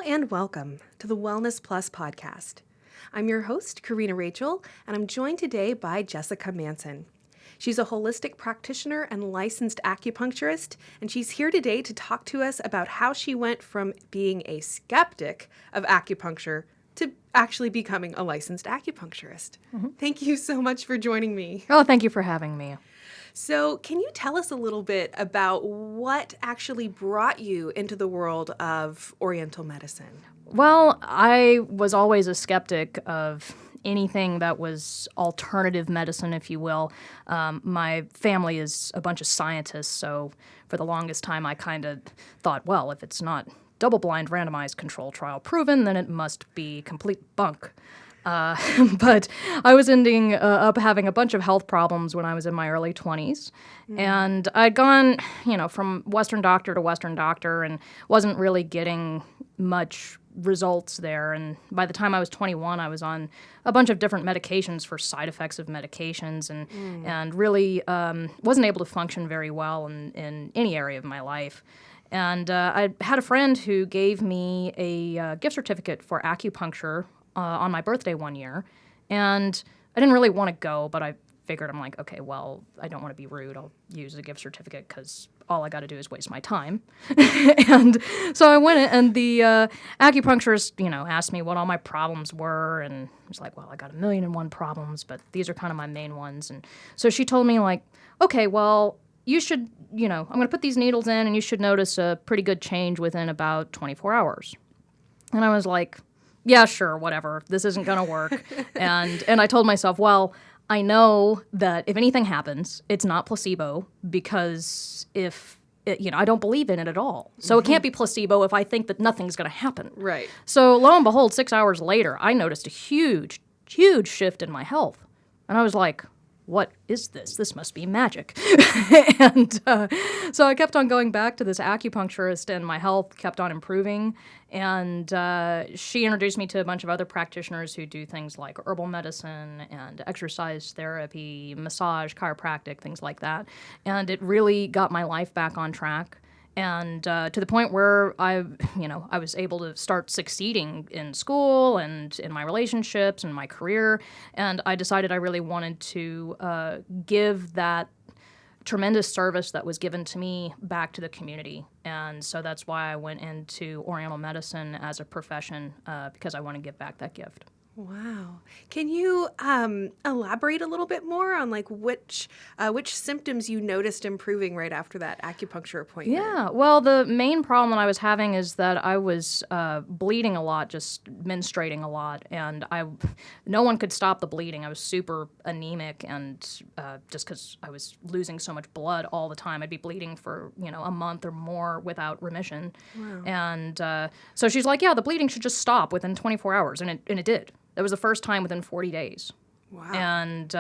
and welcome to the Wellness Plus podcast. I'm your host, Karina Rachel, and I'm joined today by Jessica Manson. She's a holistic practitioner and licensed acupuncturist, and she's here today to talk to us about how she went from being a skeptic of acupuncture to actually becoming a licensed acupuncturist. Thank you so much for joining me. Oh, thank you for having me. So, can you tell us a little bit about what actually brought you into the world of oriental medicine? Well, I was always a skeptic of anything that was alternative medicine, if you will. My family is a bunch of scientists, so for the longest time I kind of thought, well, if it's not double-blind randomized control trial proven, then it must be complete bunk. But I was ending up having a bunch of health problems when I was in my early 20s. And I'd gone, from Western doctor to Western doctor and wasn't really getting much results there. And by the time I was 21, I was on a bunch of different medications for side effects of medications and really wasn't able to function very well in any area of my life. And I had a friend who gave me a gift certificate for acupuncture on my birthday one year, and I didn't really want to go, but I figured, I'm like, okay, well, I don't want to be rude. I'll use a gift certificate because all I got to do is waste my time. And so I went, and the acupuncturist, asked me what all my problems were, and I was like, well, I got 1,000,001 problems, but these are kind of my main ones. And so she told me, like, okay, well, you should, I'm going to put these needles in, and you should notice a pretty good change within about 24 hours. And I was like, yeah, sure, whatever. This isn't going to work. And I told myself, well, I know that if anything happens, it's not placebo because I don't believe in it at all. So it can't be placebo if I think that nothing's going to happen. Right. So lo and behold, 6 hours later, I noticed a huge, huge shift in my health. And I was like, what is this? This must be magic. And so I kept on going back to this acupuncturist, and my health kept on improving. And she introduced me to a bunch of other practitioners who do things like herbal medicine and exercise therapy, massage, chiropractic, things like that. And it really got my life back on track. And to the point where I was able to start succeeding in school and in my relationships and my career. And I decided I really wanted to give that tremendous service that was given to me back to the community. And so that's why I went into oriental medicine as a profession, because I want to give back that gift. Wow. Can you elaborate a little bit more on which symptoms you noticed improving right after that acupuncture appointment? Yeah. Well, the main problem that I was having is that I was bleeding a lot, just menstruating a lot, and no one could stop the bleeding. I was super anemic, and just because I was losing so much blood all the time, I'd be bleeding for a month or more without remission. Wow. And so she's like, yeah, the bleeding should just stop within 24 hours, and it did. That was the first time within 40 days. Wow. And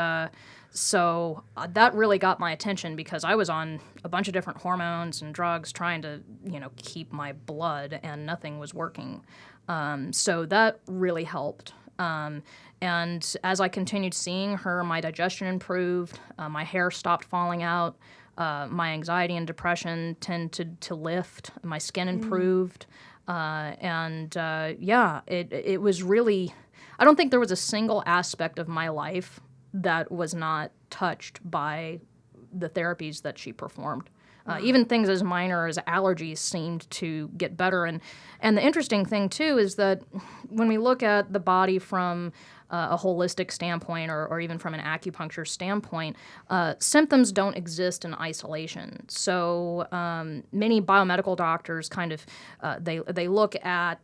so that really got my attention because I was on a bunch of different hormones and drugs trying to, keep my blood, and nothing was working. So that really helped. And as I continued seeing her, my digestion improved, my hair stopped falling out, my anxiety and depression tended to lift, my skin improved. It was really... I don't think there was a single aspect of my life that was not touched by the therapies that she performed. Even things as minor as allergies seemed to get better. And the interesting thing, too, is that when we look at the body from a holistic standpoint or even from an acupuncture standpoint, symptoms don't exist in isolation. So many biomedical doctors kind of, they look at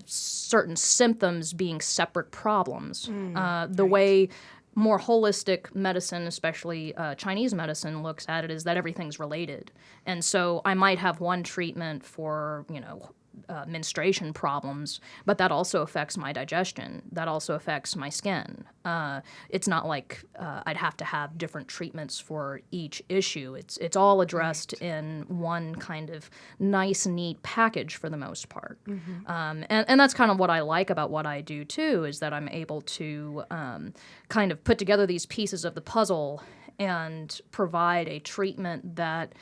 certain symptoms being separate problems. The way more holistic medicine, especially Chinese medicine, looks at it is that everything's related. And so I might have one treatment for, menstruation problems, but that also affects my digestion. That also affects my skin. It's not like I'd have to have different treatments for each issue. It's all addressed in one kind of nice, neat package for the most part. Mm-hmm. And that's kind of what I like about what I do, too, is that I'm able to kind of put together these pieces of the puzzle and provide a treatment that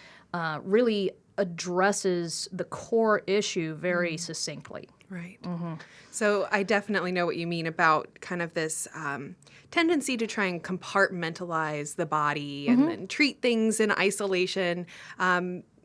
really addresses the core issue very succinctly. Right. So I definitely know what you mean about kind of this tendency to try and compartmentalize the body and then treat things in isolation,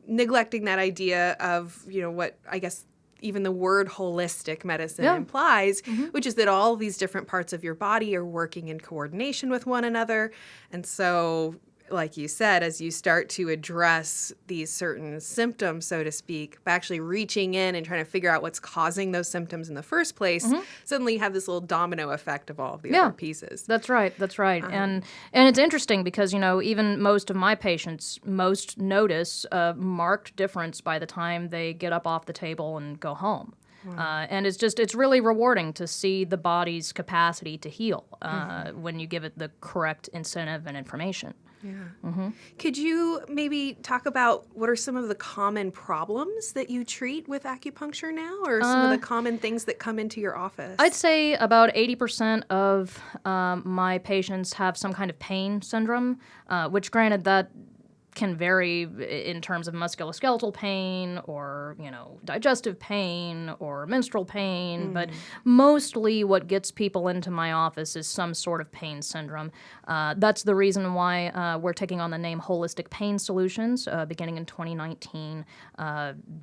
neglecting that idea of, what I guess even the word holistic medicine implies, which is that all these different parts of your body are working in coordination with one another. And so, like you said, as you start to address these certain symptoms, so to speak, by actually reaching in and trying to figure out what's causing those symptoms in the first place, suddenly you have this little domino effect of all of the other pieces. That's right. And it's interesting because, even most of my patients most notice a marked difference by the time they get up off the table and go home. And it's really rewarding to see the body's capacity to heal when you give it the correct incentive and information. Yeah. Could you maybe talk about what are some of the common problems that you treat with acupuncture now, or some of the common things that come into your office? I'd say about 80% of my patients have some kind of pain syndrome, which granted that can vary in terms of musculoskeletal pain or, digestive pain or menstrual pain, but mostly what gets people into my office is some sort of pain syndrome. That's the reason why we're taking on the name Holistic Pain Solutions beginning in 2019,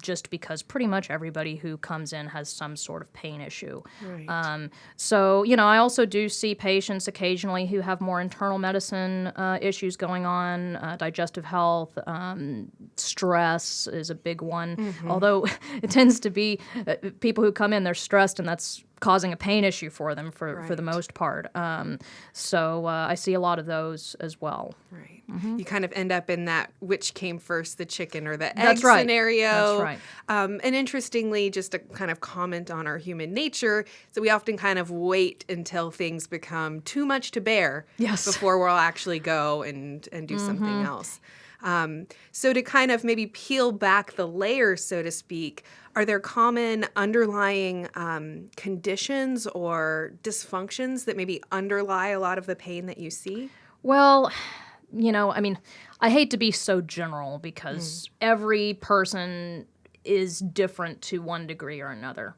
just because pretty much everybody who comes in has some sort of pain issue. Right. So, I also do see patients occasionally who have more internal medicine issues going on, digestive health. Stress is a big one, although it tends to be people who come in, they're stressed, and that's causing a pain issue for them for the most part. So I see a lot of those as well. Right. You kind of end up in that which came first, the chicken or the egg That's right. scenario. That's right. And interestingly, just to kind of comment on our human nature, so we often kind of wait until things become too much to bear before we'll actually go and do something else. So to kind of maybe peel back the layers, so to speak, are there common underlying conditions or dysfunctions that maybe underlie a lot of the pain that you see? Well, I hate to be so general because every person is different to one degree or another.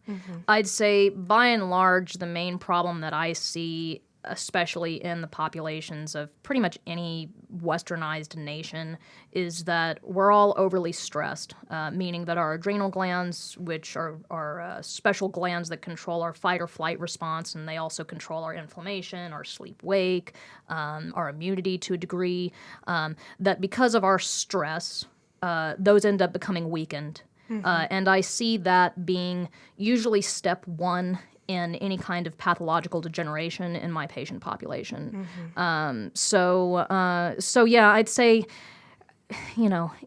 I'd say, by and large, the main problem that I see, especially in the populations of pretty much any westernized nation, is that we're all overly stressed, meaning that our adrenal glands, which are special glands that control our fight or flight response, and they also control our inflammation, our sleep-wake, our immunity to a degree, that because of our stress, those end up becoming weakened. And I see that being usually step one in any kind of pathological degeneration in my patient population. So I'd say,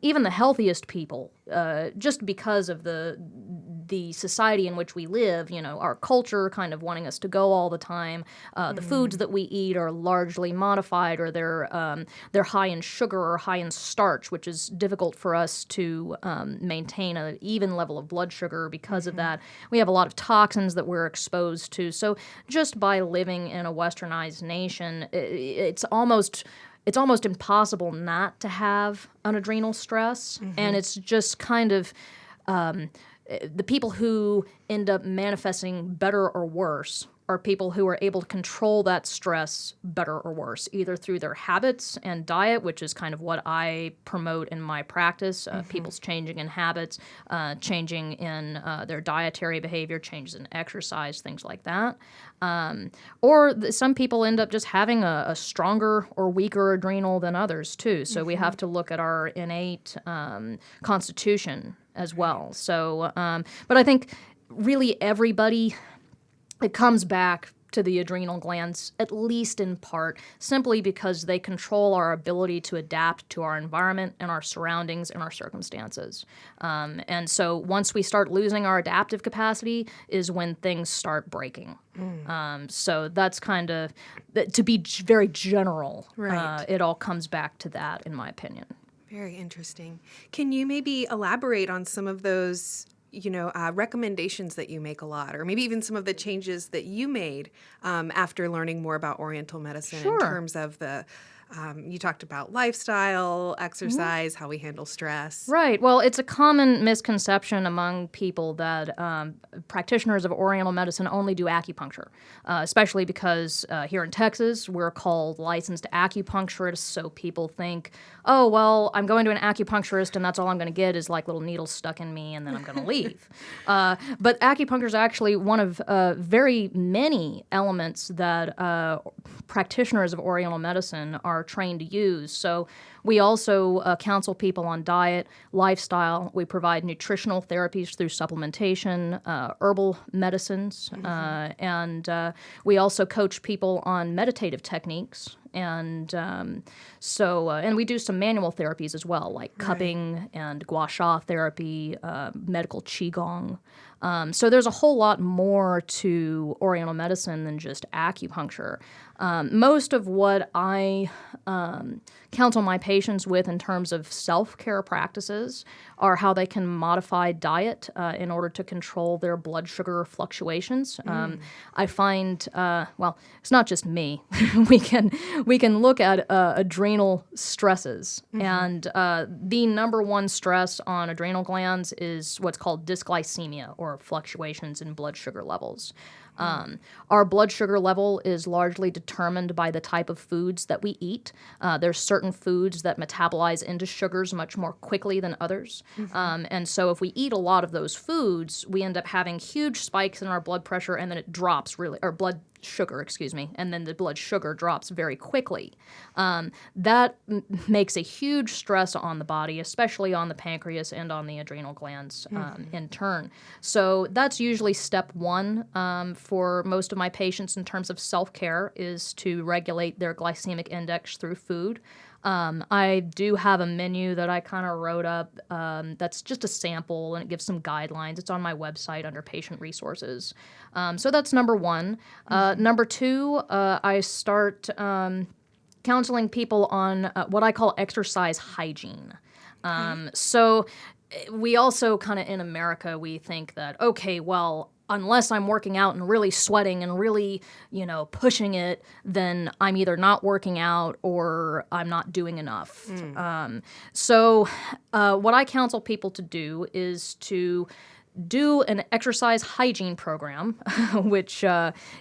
even the healthiest people, just because of the society in which we live, our culture kind of wanting us to go all the time, the foods that we eat are largely modified, or they're high in sugar or high in starch, which is difficult for us to maintain an even level of blood sugar because of that. We have a lot of toxins that we're exposed to. So just by living in a westernized nation, it's almost impossible not to have an adrenal stress, and it's just kind of the people who end up manifesting better or worse are people who are able to control that stress better or worse, either through their habits and diet, which is kind of what I promote in my practice, people's changing in habits, changing in their dietary behavior, changes in exercise, things like that. Some people end up just having a stronger or weaker adrenal than others, too. So we have to look at our innate constitution as well. So, but I think really everybody, it comes back to the adrenal glands, at least in part, simply because they control our ability to adapt to our environment and our surroundings and our circumstances. And so once we start losing our adaptive capacity is when things start breaking. So that's kind of, to be very general, it all comes back to that, in my opinion. Very interesting. Can you maybe elaborate on some of those recommendations that you make a lot, or maybe even some of the changes that you made after learning more about Oriental medicine in terms of the You talked about lifestyle, exercise, how we handle stress. Right. Well, it's a common misconception among people that practitioners of Oriental medicine only do acupuncture, especially because here in Texas, we're called licensed acupuncturists. So people think, oh, well, I'm going to an acupuncturist and that's all I'm going to get is like little needles stuck in me and then I'm going to leave. But acupuncture is actually one of very many elements that practitioners of Oriental medicine are trained to use. So we also counsel people on diet, lifestyle. We provide nutritional therapies through supplementation, herbal medicines, and we also coach people on meditative techniques. And and we do some manual therapies as well, like cupping and gua sha therapy, medical qigong. So there's a whole lot more to Oriental medicine than just acupuncture. Most of what I counsel my patients with in terms of self-care practices are how they can modify diet in order to control their blood sugar fluctuations. I find, well, it's not just me. we can look at adrenal stresses, and the number one stress on adrenal glands is what's called dysglycemia, or fluctuations in blood sugar levels. Our blood sugar level is largely determined by the type of foods that we eat. There's certain foods that metabolize into sugars much more quickly than others. And so if we eat a lot of those foods, we end up having huge spikes in our blood pressure and then it drops really, or blood sugar, excuse me, and then the blood sugar drops very quickly. That makes a huge stress on the body, especially on the pancreas and on the adrenal glands in turn. So that's usually step one for most of my patients in terms of self-care, is to regulate their glycemic index through food. I do have a menu that I kind of wrote up that's just a sample, and it gives some guidelines. It's on my website under patient resources. So that's number one. Number two, I start counseling people on what I call exercise hygiene. So we also kind of in America, we think that, okay, well, unless I'm working out and really sweating and really, pushing it, then I'm either not working out or I'm not doing enough. So what I counsel people to do is to do an exercise hygiene program, which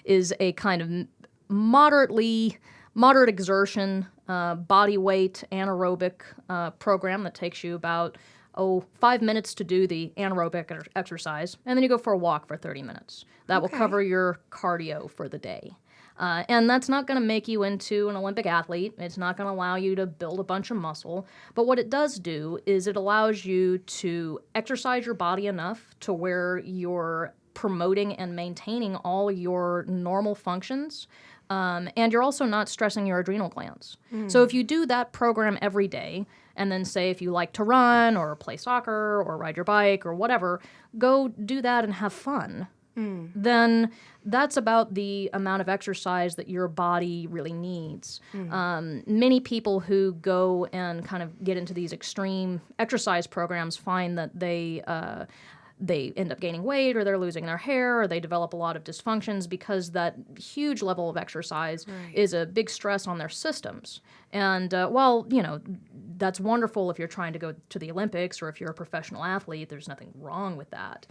is a kind of moderate exertion, body weight, anaerobic program that takes you about 5 minutes to do the anaerobic exercise, and then you go for a walk for 30 minutes. That will cover your cardio for the day. And that's not going to make you into an Olympic athlete. It's not going to allow you to build a bunch of muscle. But what it does do is it allows you to exercise your body enough to where you're promoting and maintaining all your normal functions. And you're also not stressing your adrenal glands. So if you do that program every day, and then say if you like to run or play soccer or ride your bike or whatever, go do that and have fun, then that's about the amount of exercise that your body really needs. Many people who go and kind of get into these extreme exercise programs find that they end up gaining weight, or they're losing their hair, or they develop a lot of dysfunctions because that huge level of exercise is a big stress on their systems. And while, that's wonderful if you're trying to go to the Olympics or if you're a professional athlete, there's nothing wrong with that.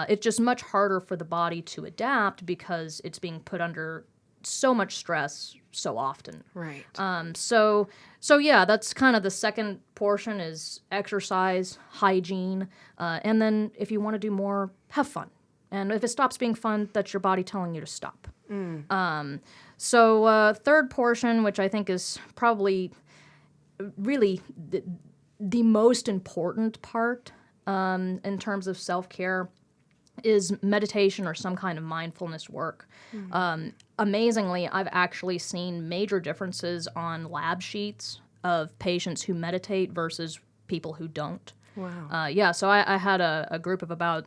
It's just much harder for the body to adapt because it's being put under so much stress so often. Right. So yeah, that's kind of the second portion is exercise, hygiene, and then if you want to do more, have fun. And if it stops being fun, that's your body telling you to stop. So third portion, which I think is probably really the most important part in terms of self-care, is meditation or some kind of mindfulness work. Amazingly, I've actually seen major differences on lab sheets of patients who meditate versus people who don't. Wow. So I had a group of about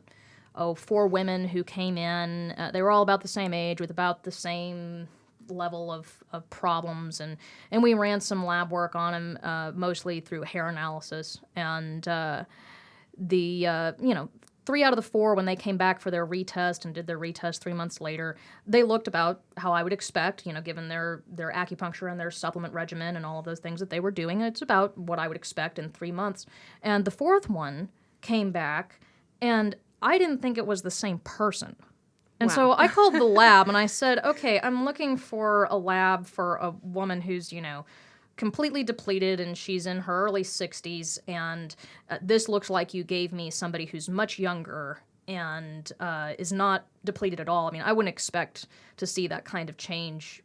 4 women who came in. They were all about the same age with about the same level of problems, and we ran some lab work on them, mostly through hair analysis. And 3 out of the 4, when they came back for their retest and did their retest 3 months later, they looked about how I would expect, given their acupuncture and their supplement regimen and all of those things that they were doing. It's about what I would expect in 3 months. And the 4th one came back, and I didn't think it was the same person. And so I called the lab and I said, okay, I'm looking for a lab for a woman who's, completely depleted and she's in her early 60s, and this looks like you gave me somebody who's much younger and is not depleted at all. I mean, I wouldn't expect to see that kind of change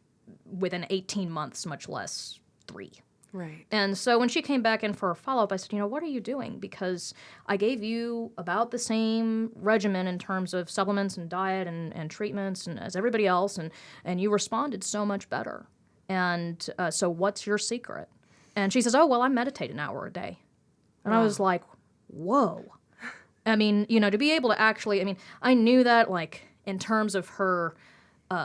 within 18 months, much less 3. Right. And so when she came back in for a follow-up, I said, what are you doing? Because I gave you about the same regimen in terms of supplements and diet and treatments and as everybody else, and you responded so much better. And so what's your secret? And she says, oh, well, I meditate an hour a day. And I was like, whoa. I mean, to be able to actually, I knew that, like, in terms of her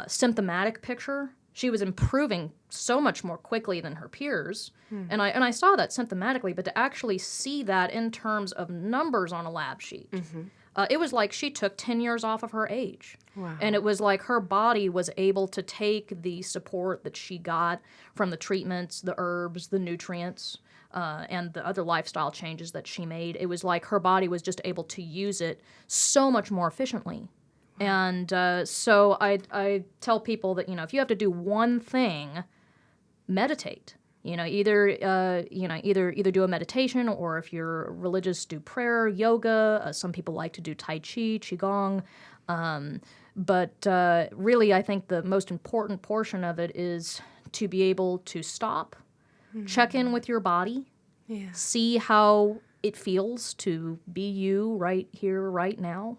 symptomatic picture, she was improving so much more quickly than her peers. And I saw that symptomatically, but to actually see that in terms of numbers on a lab sheet, it was like she took 10 years off of her age. Wow. And it was like her body was able to take the support that she got from the treatments, the herbs, the nutrients, and the other lifestyle changes that she made. It was like her body was just able to use it so much more efficiently. And so I tell people that, if you have to do one thing, meditate. Either do a meditation, or if you're religious, do prayer, yoga. Some people like to do Tai Chi, Qigong. But really, I think the most important portion of it is to be able to stop, check in with your body, see how it feels to be you right here, right now,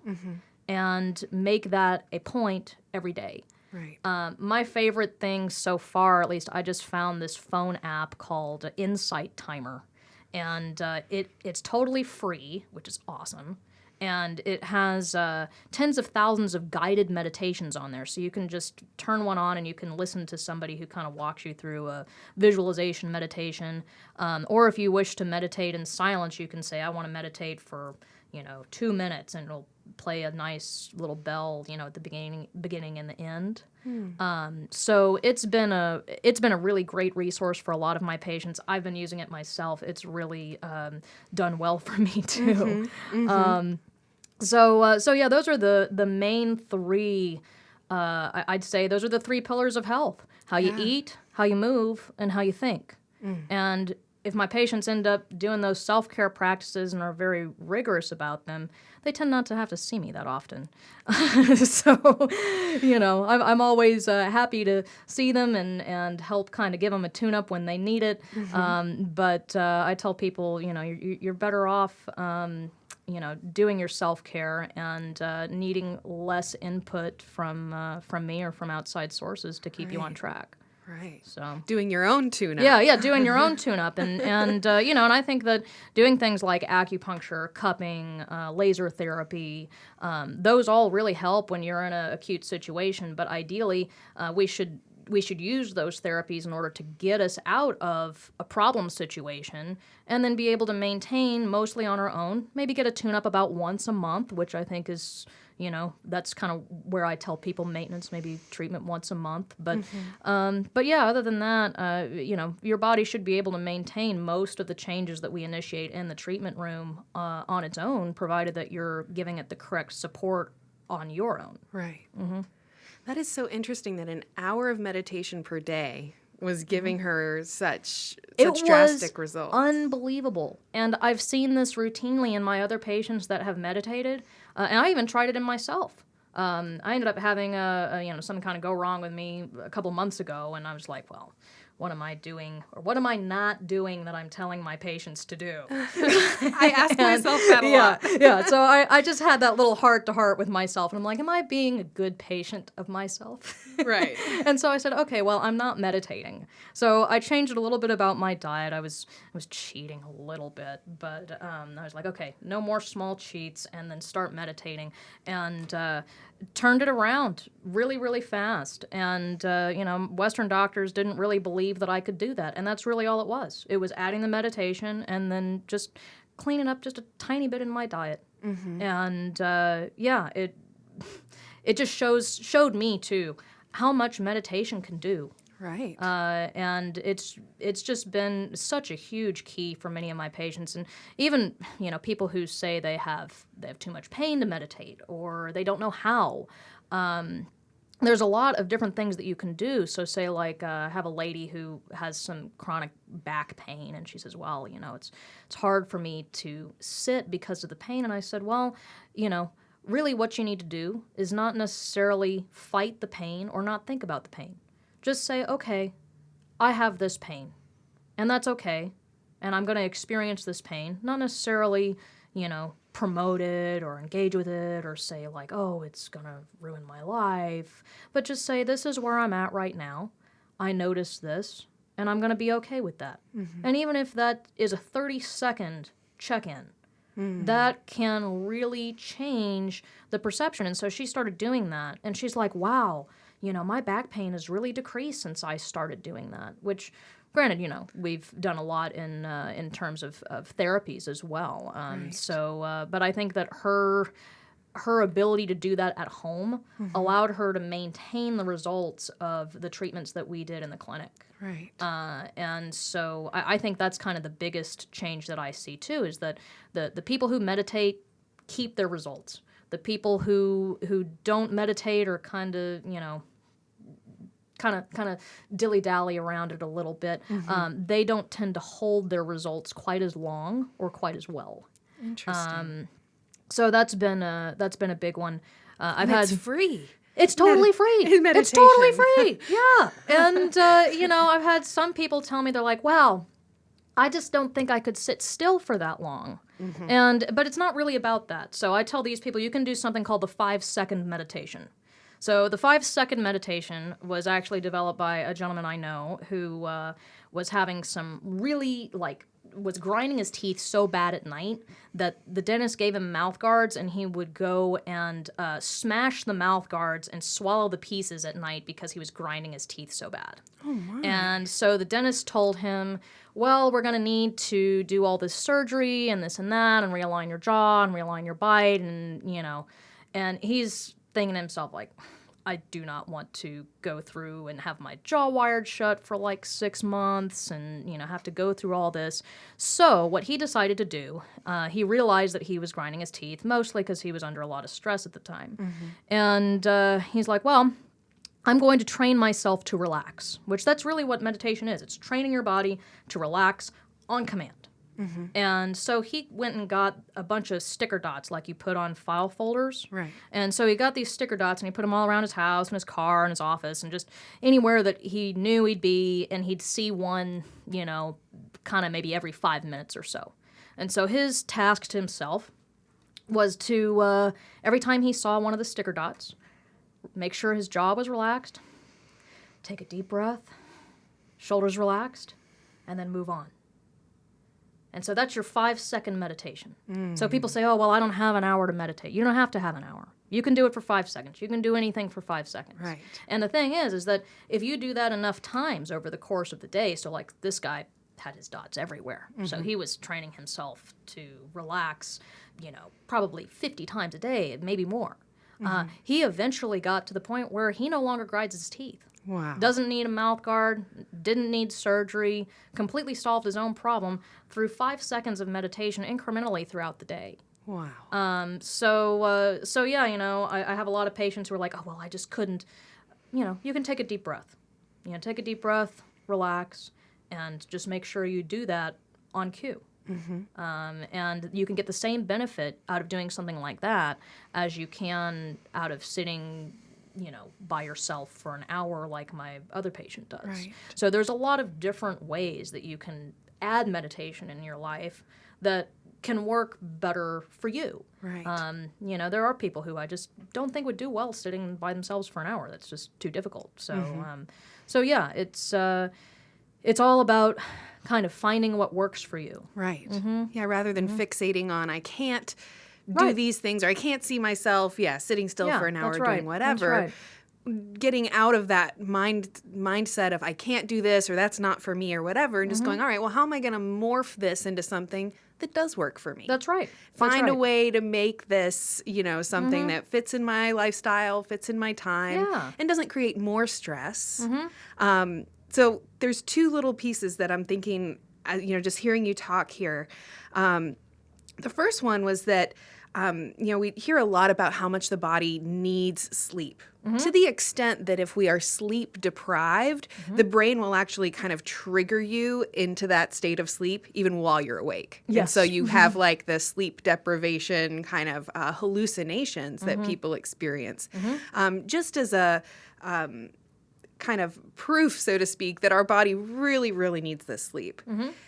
and make that a point every day. Right. My favorite thing so far, at least, I just found this phone app called Insight Timer. And it's totally free, which is awesome. And it has tens of thousands of guided meditations on there. So you can just turn one on and you can listen to somebody who kind of walks you through a visualization meditation. Or if you wish to meditate in silence, you can say, I want to meditate for 2 minutes, and it'll play a nice little bell, at the beginning and the end. So it's been a really great resource for a lot of my patients. I've been using it myself. It's really done well for me too. So yeah, those are the main 3. I'd say those are the 3 pillars of health: how you eat, how you move, and how you think. And if my patients end up doing those self-care practices and are very rigorous about them, they tend not to have to see me that often. So, I'm always happy to see them and help kind of give them a tune-up when they need it. But I tell people, you're better off, doing your self-care and needing less input from me or from outside sources to keep you on track. Right. So doing your own tune-up. Yeah, doing your own tune-up. And and I think that doing things like acupuncture, cupping, laser therapy, those all really help when you're in an acute situation. But ideally, we should use those therapies in order to get us out of a problem situation and then be able to maintain mostly on our own, maybe get a tune-up about once a month, which I think is, that's kind of where I tell people maintenance, maybe treatment once a month. But yeah, other than that, your body should be able to maintain most of the changes that we initiate in the treatment room on its own, provided that you're giving it the correct support on your own. Right. That is so interesting that an hour of meditation per day was giving her such drastic results. Unbelievable. And I've seen this routinely in my other patients that have meditated, and I even tried it in myself. I ended up having something kind of go wrong with me a couple months ago, and I was like, well, what am I doing, or what am I not doing that I'm telling my patients to do? I ask myself that a lot. Yeah. So I just had that little heart-to-heart with myself, and I'm like, am I being a good patient of myself? Right. And so I said, okay, well, I'm not meditating. So I changed it a little bit about my diet. I was cheating a little bit, but I was like, okay, no more small cheats, and then start meditating. And turned it around really, really fast. And, Western doctors didn't really believe that I could do that. And that's really all it was. It was adding the meditation and then just cleaning up just a tiny bit in my diet. And it just showed me too how much meditation can do. Right. And it's just been such a huge key for many of my patients, and even people who say they have too much pain to meditate or they don't know how. There's a lot of different things that you can do. So say like I have a lady who has some chronic back pain, and she says, well, it's hard for me to sit because of the pain. And I said, well, really what you need to do is not necessarily fight the pain or not think about the pain. Just say, okay, I have this pain, and that's okay, and I'm going to experience this pain, not necessarily, promote it or engage with it or say like, oh, it's going to ruin my life, but just say, this is where I'm at right now. I notice this, and I'm going to be okay with that. And even if that is a 30-second check-in, that can really change the perception. And so she started doing that, and she's like, wow, my back pain has really decreased since I started doing that, which, granted, we've done a lot in terms of therapies as well. Right. So, but I think that her ability to do that at home allowed her to maintain the results of the treatments that we did in the clinic. Right. And so I think that's kind of the biggest change that I see, too, is that the people who meditate keep their results. The people who don't meditate or kind of dilly-dally around it a little bit, they don't tend to hold their results quite as long or quite as well. Interesting. So that's been a big one. It's free. It's totally free. Meditation. It's totally free. Yeah. And I've had some people tell me, they're like, wow, I just don't think I could sit still for that long. But it's not really about that. So I tell these people, you can do something called the 5-second meditation. So the 5-second meditation was actually developed by a gentleman I know who was having some really, was grinding his teeth so bad at night that the dentist gave him mouth guards, and he would go and smash the mouth guards and swallow the pieces at night because he was grinding his teeth so bad. Oh, my. And so the dentist told him, well, we're going to need to do all this surgery and this and that and realign your jaw and realign your bite and, and he's thinking to himself, like, I do not want to go through and have my jaw wired shut for 6 months and, have to go through all this. So what he decided to do, he realized that he was grinding his teeth, mostly because he was under a lot of stress at the time. And he's like, well, I'm going to train myself to relax, which that's really what meditation is. It's training your body to relax on command. And so he went and got a bunch of sticker dots like you put on file folders. Right. And so he got these sticker dots and he put them all around his house and his car and his office and just anywhere that he knew he'd be, and he'd see one, kind of maybe every 5 minutes or so. And so his task to himself was to, every time he saw one of the sticker dots, make sure his jaw was relaxed, take a deep breath, shoulders relaxed, and then move on. And so that's your 5-second meditation. So people say, oh, well, I don't have an hour to meditate. You don't have to have an hour. You can do it for 5 seconds. You can do anything for 5 seconds. Right. And the thing is that if you do that enough times over the course of the day, so like this guy had his dots everywhere. So he was training himself to relax, probably 50 times a day, maybe more. He eventually got to the point where he no longer grinds his teeth. Wow. Doesn't need a mouth guard, didn't need surgery, completely solved his own problem through 5 seconds of meditation incrementally throughout the day. Wow. So yeah, I have a lot of patients who are like, oh, well, I just couldn't. You can take a deep breath. Take a deep breath, relax, and just make sure you do that on cue. And you can get the same benefit out of doing something like that as you can out of sitting by yourself for an hour like my other patient does. Right. So there's a lot of different ways that you can add meditation in your life that can work better for you. Right. There are people who I just don't think would do well sitting by themselves for an hour. That's just too difficult. So, yeah, it's all about kind of finding what works for you. Right. Yeah, rather than fixating on I can't do these things or I can't see myself, sitting still for an hour that's doing right. whatever. That's right. getting out of that mindset of I can't do this or that's not for me or whatever, and just going, all right, well, how am I going to morph this into something that does work for me? That's right. Find a way to make this, something that fits in my lifestyle, fits in my time, and doesn't create more stress. So there's two little pieces that I'm thinking, just hearing you talk here. The first one was that, we hear a lot about how much the body needs sleep. To the extent that if we are sleep deprived, the brain will actually kind of trigger you into that state of sleep even while you're awake. Yes. And so you have like the sleep deprivation kind of hallucinations that people experience. Just as a kind of proof, so to speak, that our body really, really needs this sleep.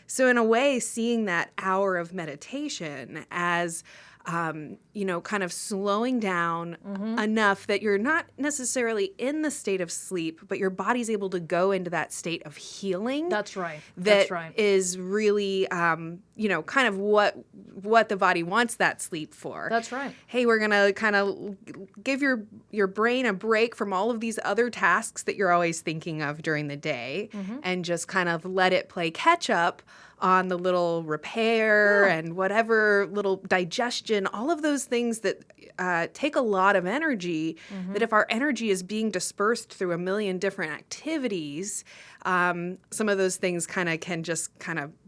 So in a way, seeing that hour of meditation as kind of slowing down enough that you're not necessarily in the state of sleep, but your body's able to go into that state of healing. That's right. That is really, kind of what the body wants that sleep for. That's right. Hey, we're going to kind of give your brain a break from all of these other tasks that you're always thinking of during the day and just kind of let it play catch up on the little repair and whatever little digestion, all of those things that take a lot of energy, that if our energy is being dispersed through a million different activities, some of those things can just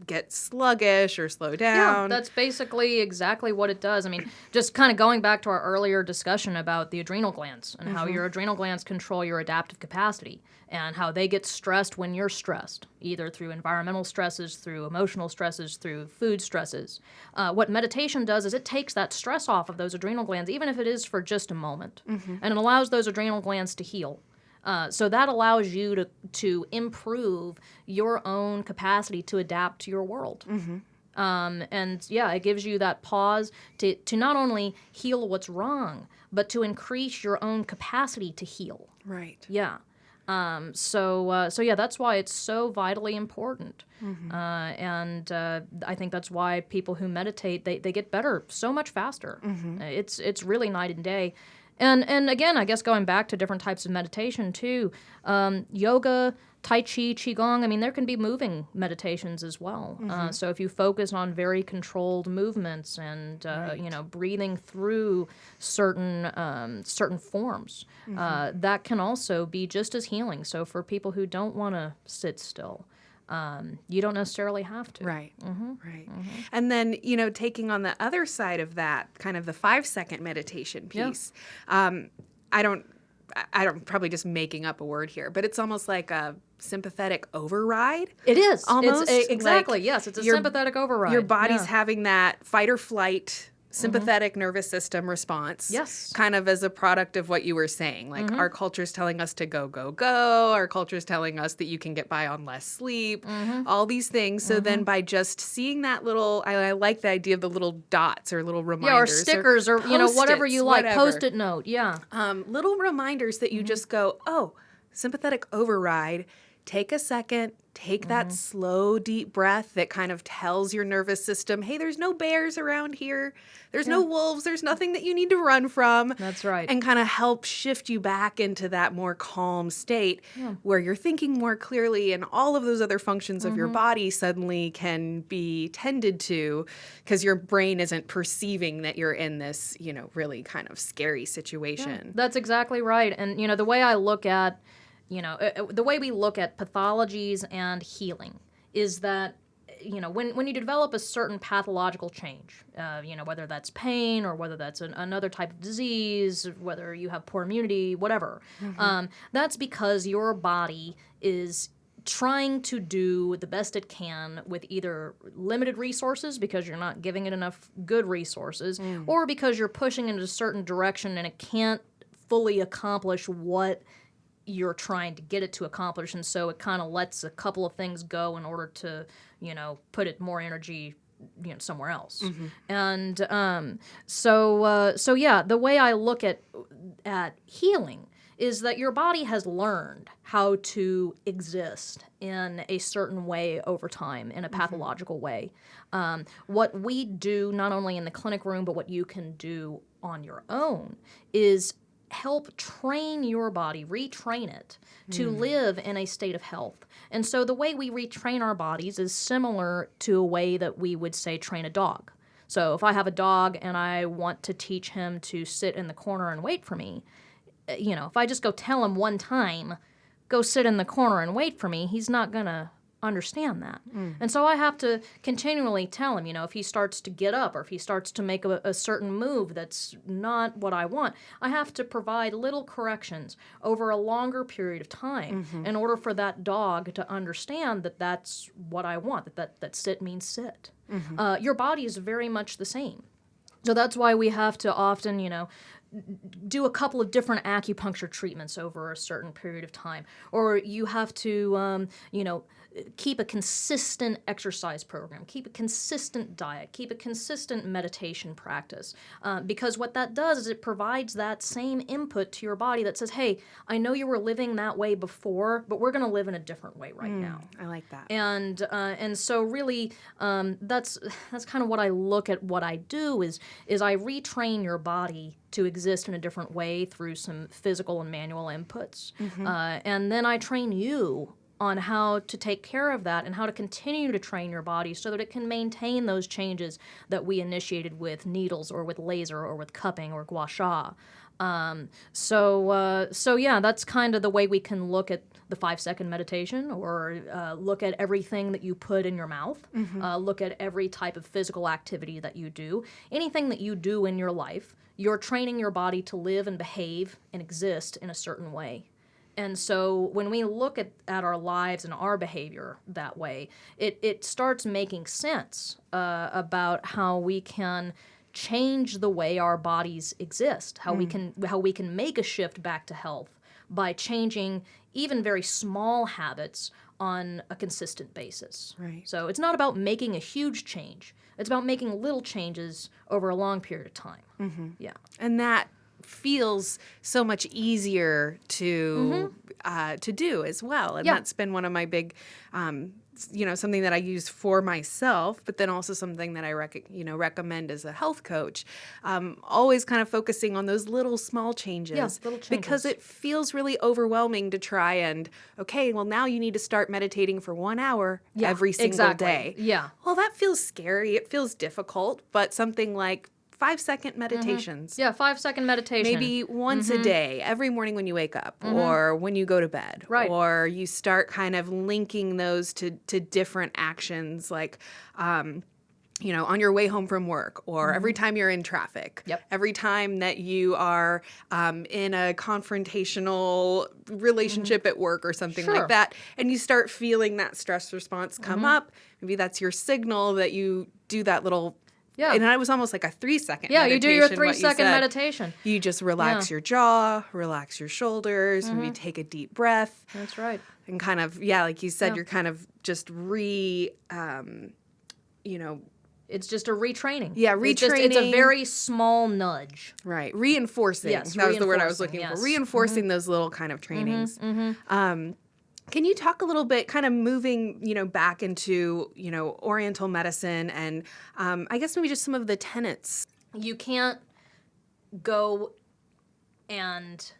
get sluggish or slow down. Yeah, that's basically exactly what it does. I mean, just kind of going back to our earlier discussion about the adrenal glands and how your adrenal glands control your adaptive capacity and how they get stressed when you're stressed, either through environmental stresses, through emotional stresses, through food stresses. What meditation does is it takes that stress off of those adrenal glands, even if it is for just a moment, and it allows those adrenal glands to heal. So that allows you to improve your own capacity to adapt to your world. It gives you that pause to not only heal what's wrong, but to increase your own capacity to heal. Right. Yeah. That's why it's so vitally important. I think that's why people who meditate, they get better so much faster. It's really night and day. And again, I guess going back to different types of meditation too, yoga, Tai Chi, Qigong, I mean, there can be moving meditations as well. So if you focus on very controlled movements and, breathing through certain forms, that can also be just as healing. So for people who don't want to sit still, you don't necessarily have to. Right. Right. And then, taking on the other side of that, kind of the 5-second meditation piece, I'm probably just making up a word here, but it's almost like a sympathetic override. It is. Almost. Exactly. Like yes, it's a sympathetic override. Your body's having that fight or flight sympathetic nervous system response. Yes. Kind of as a product of what you were saying. Like our culture's telling us to go, go, go. Our culture's telling us that you can get by on less sleep. All these things. So then by just seeing that little, I like the idea of the little dots or little reminders. Yeah, or stickers or whatever you like. Whatever. Post-it note, yeah. Little reminders that you just go, oh, sympathetic override. Take a second, take that slow, deep breath that kind of tells your nervous system, hey, there's no bears around here. There's no wolves. There's nothing that you need to run from. That's right. And kind of help shift you back into that more calm state where you're thinking more clearly and all of those other functions of your body suddenly can be tended to because your brain isn't perceiving that you're in this, really kind of scary situation. Yeah, that's exactly right. And, the way I look at the way we look at pathologies and healing is that, when you develop a certain pathological change, whether that's pain or whether that's another type of disease, whether you have poor immunity, whatever, that's because your body is trying to do the best it can with either limited resources because you're not giving it enough good resources or because you're pushing in a certain direction and it can't fully accomplish what you're trying to get it to accomplish, and so it kind of lets a couple of things go in order to, put it more energy, somewhere else. And the way I look at healing is that your body has learned how to exist in a certain way over time, in a pathological way. What we do, not only in the clinic room, but what you can do on your own, is help train your body, retrain it to live in a state of health. And so the way we retrain our bodies is similar to a way that we would, say, train a dog. So if I have a dog and I want to teach him to sit in the corner and wait for me, if I just go tell him one time, go sit in the corner and wait for me, he's not going to understand that. And so I have to continually tell him, if he starts to get up or if he starts to make a certain move that's not what I want, I have to provide little corrections over a longer period of time in order for that dog to understand that that's what I want, that sit means sit. Your body is very much the same. So that's why we have to often, do a couple of different acupuncture treatments over a certain period of time. Or you have to, keep a consistent exercise program, keep a consistent diet, keep a consistent meditation practice. Because what that does is it provides that same input to your body that says, hey, I know you were living that way before, but we're going to live in a different way right now. I like that. And so really, that's kind of what I look at. What I do is I retrain your body to exist in a different way through some physical and manual inputs. And then I train you on how to take care of that and how to continue to train your body so that it can maintain those changes that we initiated with needles or with laser or with cupping or gua sha. So yeah, that's kind of the way we can look at the 5-second meditation or look at everything that you put in your mouth, look at every type of physical activity that you do. Anything that you do in your life, you're training your body to live and behave and exist in a certain way. And so when we look at our lives and our behavior that way, it starts making sense about how we can change the way our bodies exist, how we can make a shift back to health by changing even very small habits on a consistent basis. Right. So it's not about making a huge change. It's about making little changes over a long period of time. Yeah. And that feels so much easier to do as well. And that's been one of my big, something that I use for myself, but then also something that I recommend as a health coach. Always kind of focusing on those little small changes. Yeah, little changes. Because it feels really overwhelming to try and, okay, well, now you need to start meditating for 1 hour every single day. Yeah. Well, that feels scary. It feels difficult, but something like 5-second meditations. Yeah, 5-second meditation. Maybe once a day, every morning when you wake up or when you go to bed. Right. Or you start kind of linking those to different actions like, on your way home from work or every time you're in traffic. Yep. Every time that you are in a confrontational relationship at work or something like that. And you start feeling that stress response come up. Maybe that's your signal that you do that little... Yeah. And it was almost like a 3-second meditation. Yeah, you do your what 3-second said. meditation. You just relax your jaw, relax your shoulders, maybe take a deep breath. That's right. And kind of, like you said, you're kind of just It's just a retraining. Yeah, retraining. It's a very small nudge. Right. Reinforcing. Yes, that was the word I was looking yes. for. Reinforcing those little kind of trainings. Can you talk a little bit, kind of moving, back into, oriental medicine and I guess maybe just some of the tenets? You can't go and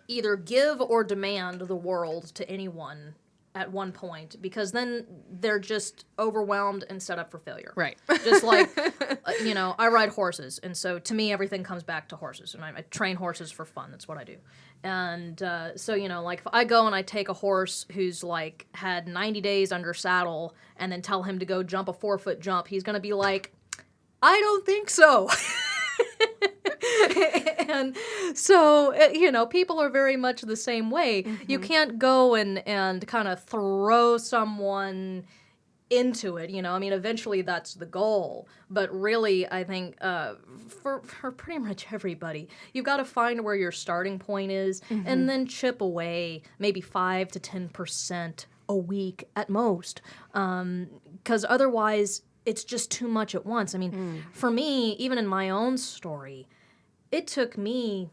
either give or demand the world to anyone at one point, because then they're just overwhelmed and set up for failure. Right. Just like, I ride horses, and so to me everything comes back to horses, and I train horses for fun. That's what I do. And so, like if I go and I take a horse who's like had 90 days under saddle and then tell him to go jump a 4-foot jump, he's going to be like, I don't think so. And so, people are very much the same way. You can't go and kind of throw someone into it, eventually that's the goal. But really, I think for pretty much everybody, you've got to find where your starting point is and then chip away maybe 5 to 10% a week at most. Because otherwise, it's just too much at once. For me, even in my own story, it took me,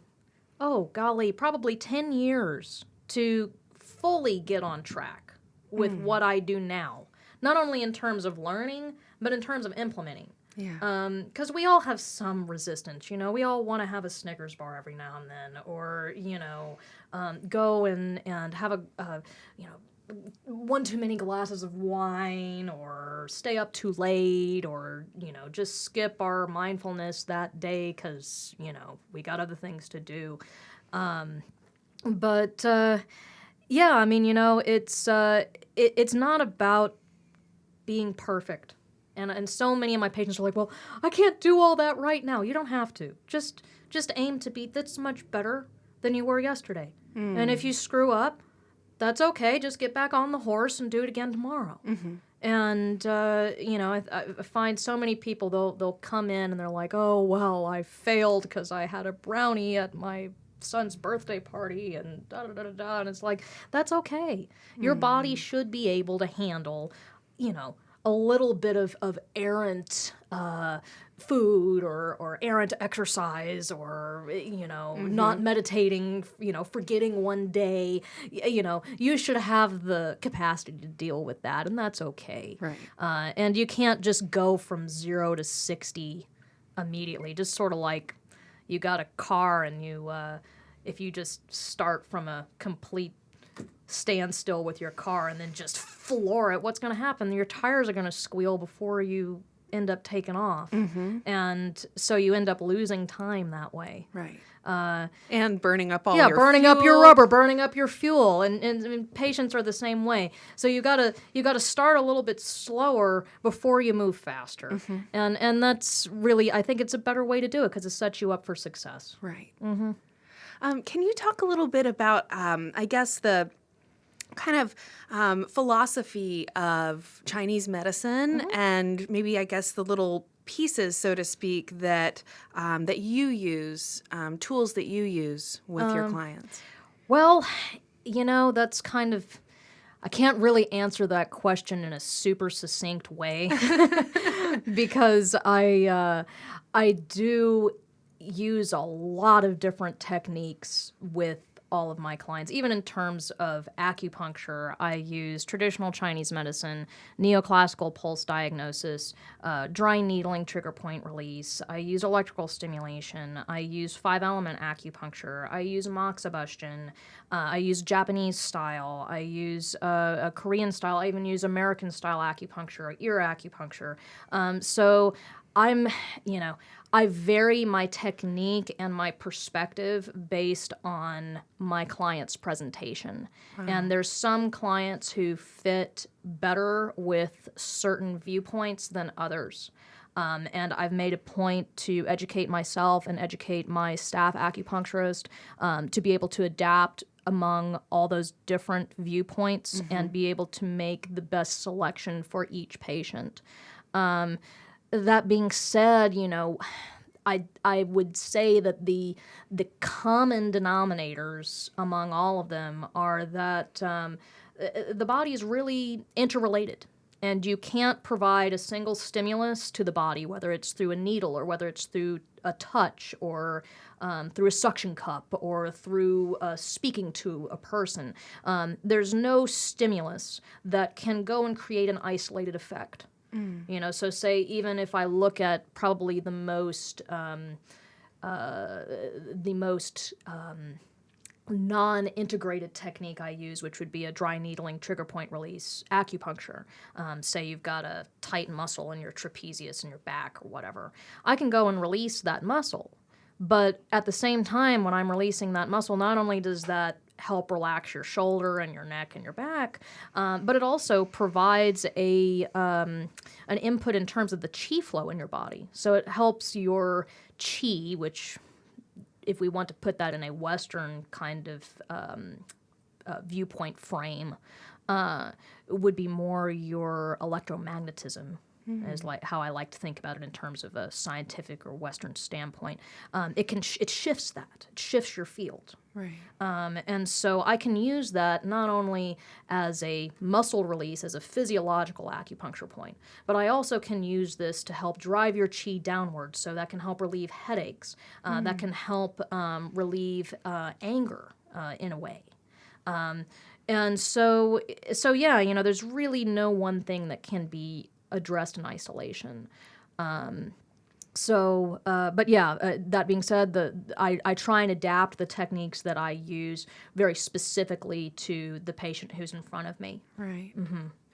probably 10 years to fully get on track with what I do now. Not only in terms of learning, but in terms of implementing. Yeah. Because we all have some resistance, we all want to have a Snickers bar every now and then, or, go and have one too many glasses of wine, or stay up too late, or, just skip our mindfulness that day because, we got other things to do. But yeah, I mean, it's not about being perfect. And so many of my patients are like, well, I can't do all that right now. You don't have to. Just aim to be this much better than you were yesterday. And if you screw up, that's okay. Just get back on the horse and do it again tomorrow. And I find so many people, they'll come in and they're like, oh, well, I failed because I had a brownie at my son's birthday party and da-da-da-da-da. And it's like, that's okay. Your body should be able to handle, a little bit of errant food or errant exercise, or, not meditating, forgetting one day. You should have the capacity to deal with that, and that's okay. Right. And you can't just go from 0 to 60 immediately. Just sort of like you got a car and if you just start from a complete stand still with your car and then just floor it, what's going to happen? Your tires are going to squeal before you end up taking off. And so you end up losing time that way. Right. And burning up all your burning fuel. up your rubber, burning up your fuel, and patients are the same way. So you gotta start a little bit slower before you move faster, and that's really, I think it's a better way to do it because it sets you up for success. Right. Can you talk a little bit about, I guess, the kind of philosophy of Chinese medicine and maybe, I guess, the little pieces, so to speak, that that you use, tools that you use with your clients? Well, that's kind of, I can't really answer that question in a super succinct way because I do use a lot of different techniques with all of my clients. Even in terms of acupuncture, I use traditional Chinese medicine, neoclassical pulse diagnosis, dry needling, trigger point release. I use electrical stimulation. I use 5-element acupuncture. I use moxibustion. I use Japanese style. I use a Korean style. I even use American style acupuncture, ear acupuncture. So I vary my technique and my perspective based on my client's presentation. And there's some clients who fit better with certain viewpoints than others. And I've made a point to educate myself and educate my staff acupuncturist to be able to adapt among all those different viewpoints and be able to make the best selection for each patient. That being said, I would say that the common denominators among all of them are that the body is really interrelated. And you can't provide a single stimulus to the body, whether it's through a needle or whether it's through a touch or through a suction cup or through speaking to a person. There's no stimulus that can go and create an isolated effect. So say even if I look at probably the most non-integrated technique I use, which would be a dry needling trigger point release acupuncture. Say you've got a tight muscle in your trapezius in your back or whatever. I can go and release that muscle. But at the same time, when I'm releasing that muscle, not only does that help relax your shoulder and your neck and your back, but it also provides an input in terms of the chi flow in your body. So it helps your chi, which, if we want to put that in a Western kind of viewpoint frame, would be more your electromagnetism, is like how I like to think about it in terms of a scientific or Western standpoint. It shifts that. It shifts your field. Right. And so I can use that not only as a muscle release, as a physiological acupuncture point, but I also can use this to help drive your chi downwards. So that can help relieve headaches. That can help relieve anger in a way. And so yeah, there's really no one thing that can be addressed in isolation. That being said, I try and adapt the techniques that I use very specifically to the patient who's in front of me. Right.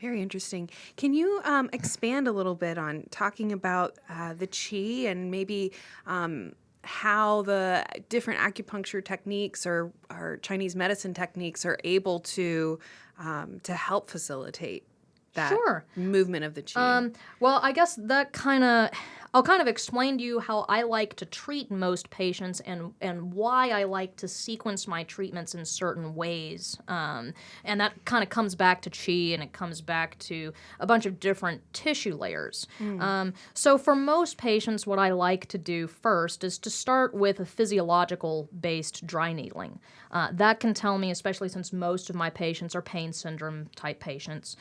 Very interesting. Can you expand a little bit on talking about the qi and maybe how the different acupuncture techniques or Chinese medicine techniques are able to help facilitate that Sure. movement of the qi? Well, I guess I'll kind of explain to you how I like to treat most patients and why I like to sequence my treatments in certain ways. And that kind of comes back to qi, and it comes back to a bunch of different tissue layers. So for most patients, what I like to do first is to start with a physiological-based dry needling. That can tell me, especially since most of my patients are pain syndrome type patients,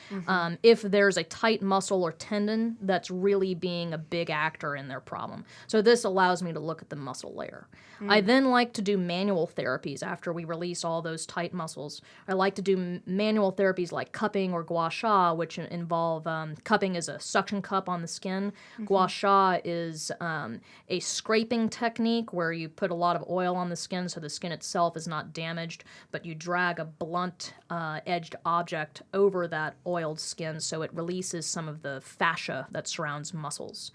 if there's a tight muscle or tendon that's really being a big actor in their problem. So this allows me to look at the muscle layer. I then like to do manual therapies after we release all those tight muscles. I like to do manual therapies like cupping or gua sha, which involve cupping is a suction cup on the skin. Gua sha is a scraping technique where you put a lot of oil on the skin so the skin itself is not damaged, but you drag a blunt edged object over that oiled skin so it releases some of the fascia that surrounds muscles.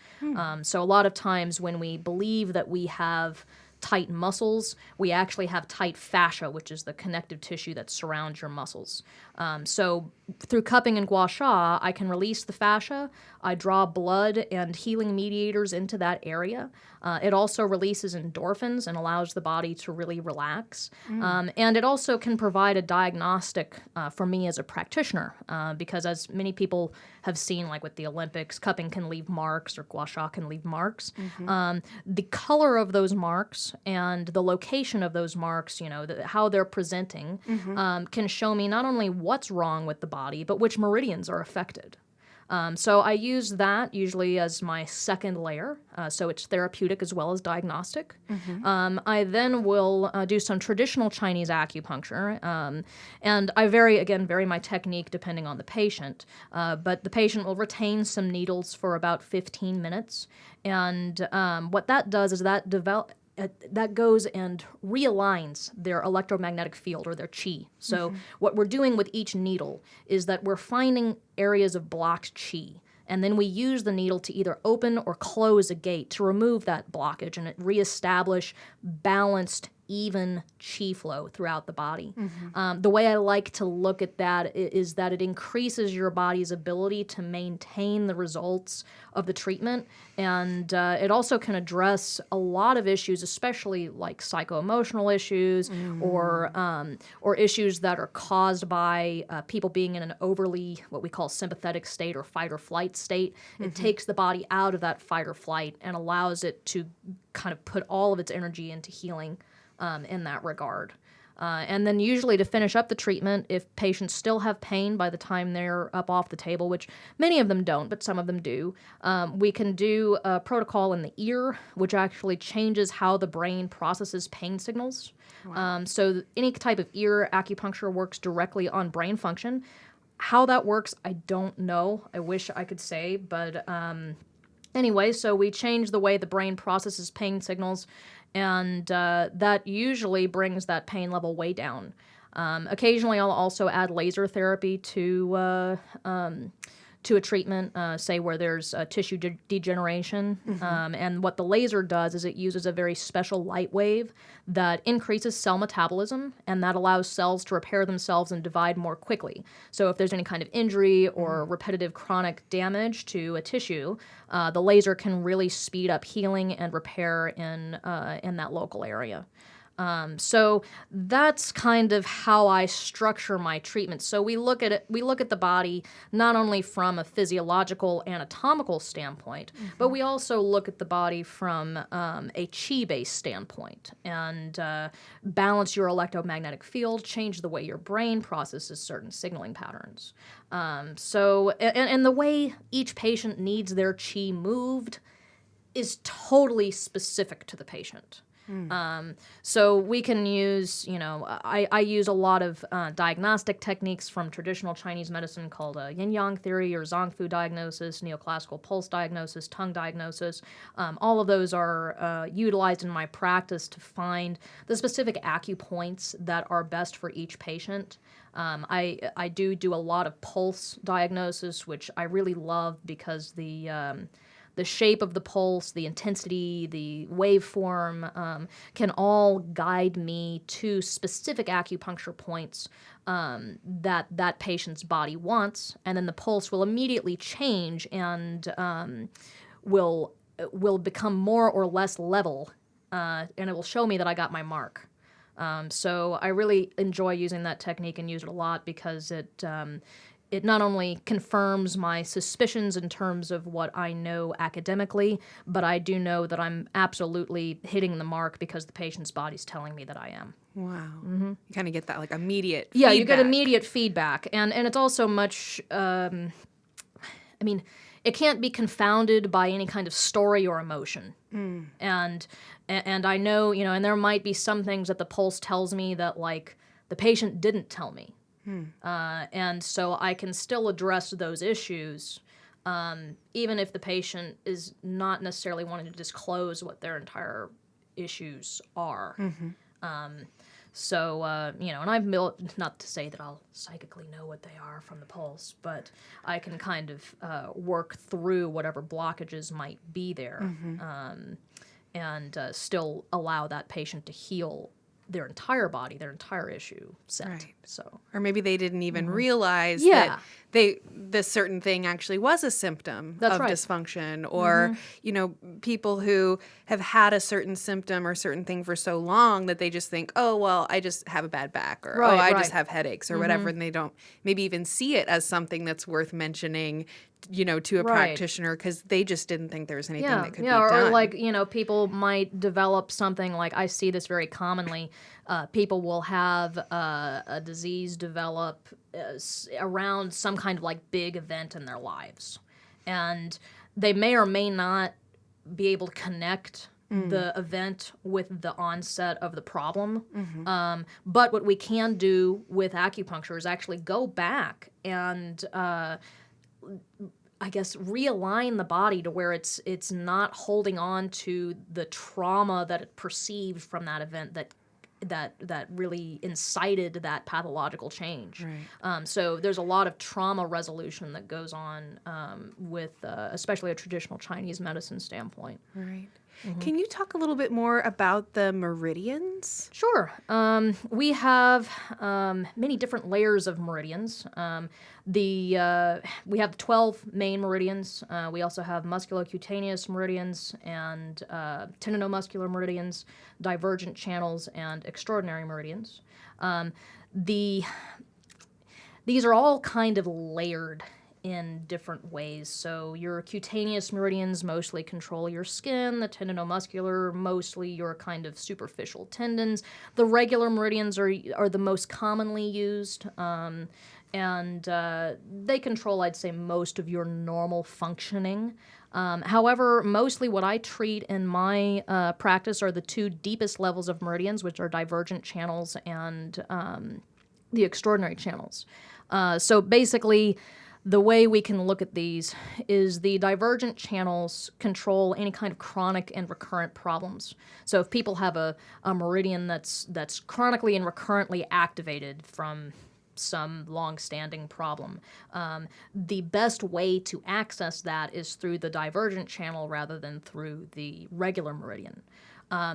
So a lot of times when we believe that we have tight muscles, we actually have tight fascia, which is the connective tissue that surrounds your muscles. So through cupping and gua sha, I can release the fascia. I draw blood and healing mediators into that area. It also releases endorphins and allows the body to really relax. And it also can provide a diagnostic for me as a practitioner, because as many people have seen, like with the Olympics, cupping can leave marks or gua sha can leave marks. The color of those marks and the location of those marks, how they're presenting, can show me not only what's wrong with the body, but which meridians are affected. So I use that usually as my second layer, so it's therapeutic as well as diagnostic. I then will do some traditional Chinese acupuncture, and I vary my technique depending on the patient, but the patient will retain some needles for about 15 minutes, and what that does is that goes and realigns their electromagnetic field or their qi. So what we're doing with each needle is that we're finding areas of blocked qi, and then we use the needle to either open or close a gate to remove that blockage and reestablish balanced, even qi flow throughout the body. The way I like to look at that is that it increases your body's ability to maintain the results of the treatment, and it also can address a lot of issues, especially like psycho-emotional issues or issues that are caused by people being in an overly what we call sympathetic state or fight or flight state. It takes the body out of that fight or flight and allows it to kind of put all of its energy into healing in that regard. And then usually to finish up the treatment, if patients still have pain by the time they're up off the table, which many of them don't, but some of them do, we can do a protocol in the ear, which actually changes how the brain processes pain signals. So any type of ear acupuncture works directly on brain function. How that works, I don't know. I wish I could say, but anyway, so we change the way the brain processes pain signals, and that usually brings that pain level way down. Occasionally, I'll also add laser therapy to a treatment, say where there's tissue degeneration. And what the laser does is it uses a very special light wave that increases cell metabolism, and that allows cells to repair themselves and divide more quickly. So if there's any kind of injury or repetitive chronic damage to a tissue, the laser can really speed up healing and repair in that local area. So that's kind of how I structure my treatment. So we look at the body not only from a physiological, anatomical standpoint, but we also look at the body from a chi-based standpoint and balance your electromagnetic field, change the way your brain processes certain signaling patterns. And the way each patient needs their chi moved is totally specific to the patient. So we can use, I use a lot of diagnostic techniques from traditional Chinese medicine called yin-yang theory or Zongfu diagnosis, neoclassical pulse diagnosis, tongue diagnosis. All of those are utilized in my practice to find the specific acupoints that are best for each patient. I do a lot of pulse diagnosis, which I really love because the shape of the pulse, the intensity, the waveform can all guide me to specific acupuncture points that patient's body wants, and then the pulse will immediately change and will become more or less level, and it will show me that I got my mark. So I really enjoy using that technique and use it a lot because it not only confirms my suspicions in terms of what I know academically, but I do know that I'm absolutely hitting the mark because the patient's body's telling me that I am. Wow. You kind of get that immediate Yeah, feedback. you get immediate feedback. And it's also much, it can't be confounded by any kind of story or emotion. And I know, and there might be some things that the pulse tells me that, the patient didn't tell me. And so I can still address those issues, even if the patient is not necessarily wanting to disclose what their entire issues are. And I've built, not to say that I'll psychically know what they are from the pulse, but I can kind of work through whatever blockages might be there, and still allow that patient to heal their entire body, their entire issue set. Right. So, or maybe they didn't even realize Yeah. that this certain thing actually was a symptom That's of right. dysfunction, or people who have had a certain symptom or certain thing for so long that they just think, oh well, I just have a bad back, or Right, I right. just have headaches or whatever, and they don't maybe even see it as something that's worth mentioning, to a Right. practitioner because they just didn't think there was anything that could be or done. people might develop something like, I see this very commonly. People will have a disease develop around some kind of big event in their lives, and they may or may not be able to connect the event with the onset of the problem. But what we can do with acupuncture is actually go back and realign the body to where it's not holding on to the trauma that it perceived from that event that really incited that pathological change. Right. So there's a lot of trauma resolution that goes on with especially a traditional Chinese medicine standpoint. Right. Can you talk a little bit more about the meridians? Sure. We have many different layers of meridians. We have 12 main meridians. We also have musculocutaneous meridians and tendinomuscular meridians, divergent channels, and extraordinary meridians. These are all kind of layered in different ways. So your cutaneous meridians mostly control your skin, the tendinomuscular mostly your kind of superficial tendons. The regular meridians are the most commonly used, and they control, I'd say, most of your normal functioning. However, mostly what I treat in my practice are the two deepest levels of meridians, which are divergent channels and the extraordinary channels. So basically, the way we can look at these is the divergent channels control any kind of chronic and recurrent problems. So if people have a meridian that's chronically and recurrently activated from some long-standing problem, the best way to access that is through the divergent channel rather than through the regular meridian.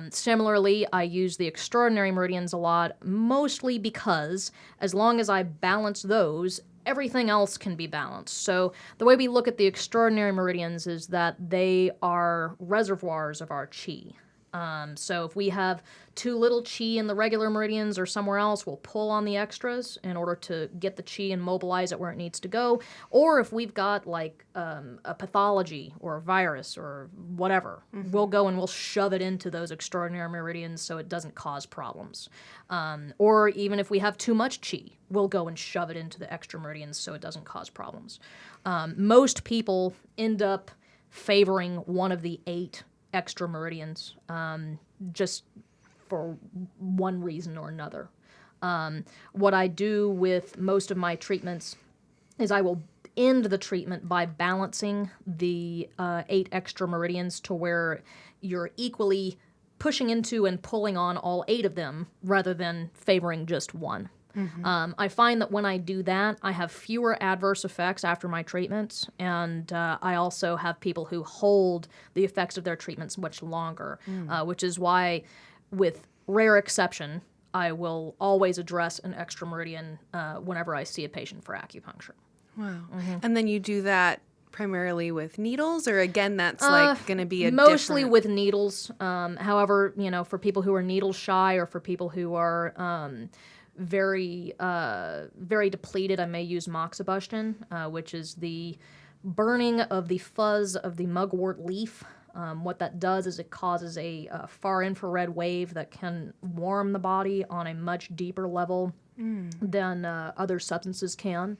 Similarly, I use the extraordinary meridians a lot, mostly because as long as I balance those, everything else can be balanced. So the way we look at the extraordinary meridians is that they are reservoirs of our qi. So if we have too little qi in the regular meridians or somewhere else, we'll pull on the extras in order to get the qi and mobilize it where it needs to go. Or if we've got a pathology or a virus or whatever, we'll go and we'll shove it into those extraordinary meridians so it doesn't cause problems. Or even if we have too much qi, we'll go and shove it into the extra meridians so it doesn't cause problems. Most people end up favoring one of the 8 extra meridians, just for one reason or another. What I do with most of my treatments is I will end the treatment by balancing the 8 extra meridians to where you're equally pushing into and pulling on all 8 of them rather than favoring just one. I find that when I do that, I have fewer adverse effects after my treatments, and I also have people who hold the effects of their treatments much longer, which is why, with rare exception, I will always address an extra meridian whenever I see a patient for acupuncture. Wow. And then you do that primarily with needles, or again, that's going to be a mostly different... with needles. However, for people who are needle shy or for people who are very depleted, I may use moxibustion, which is the burning of the fuzz of the mugwort leaf. What that does is it causes a far infrared wave that can warm the body on a much deeper level than other substances can.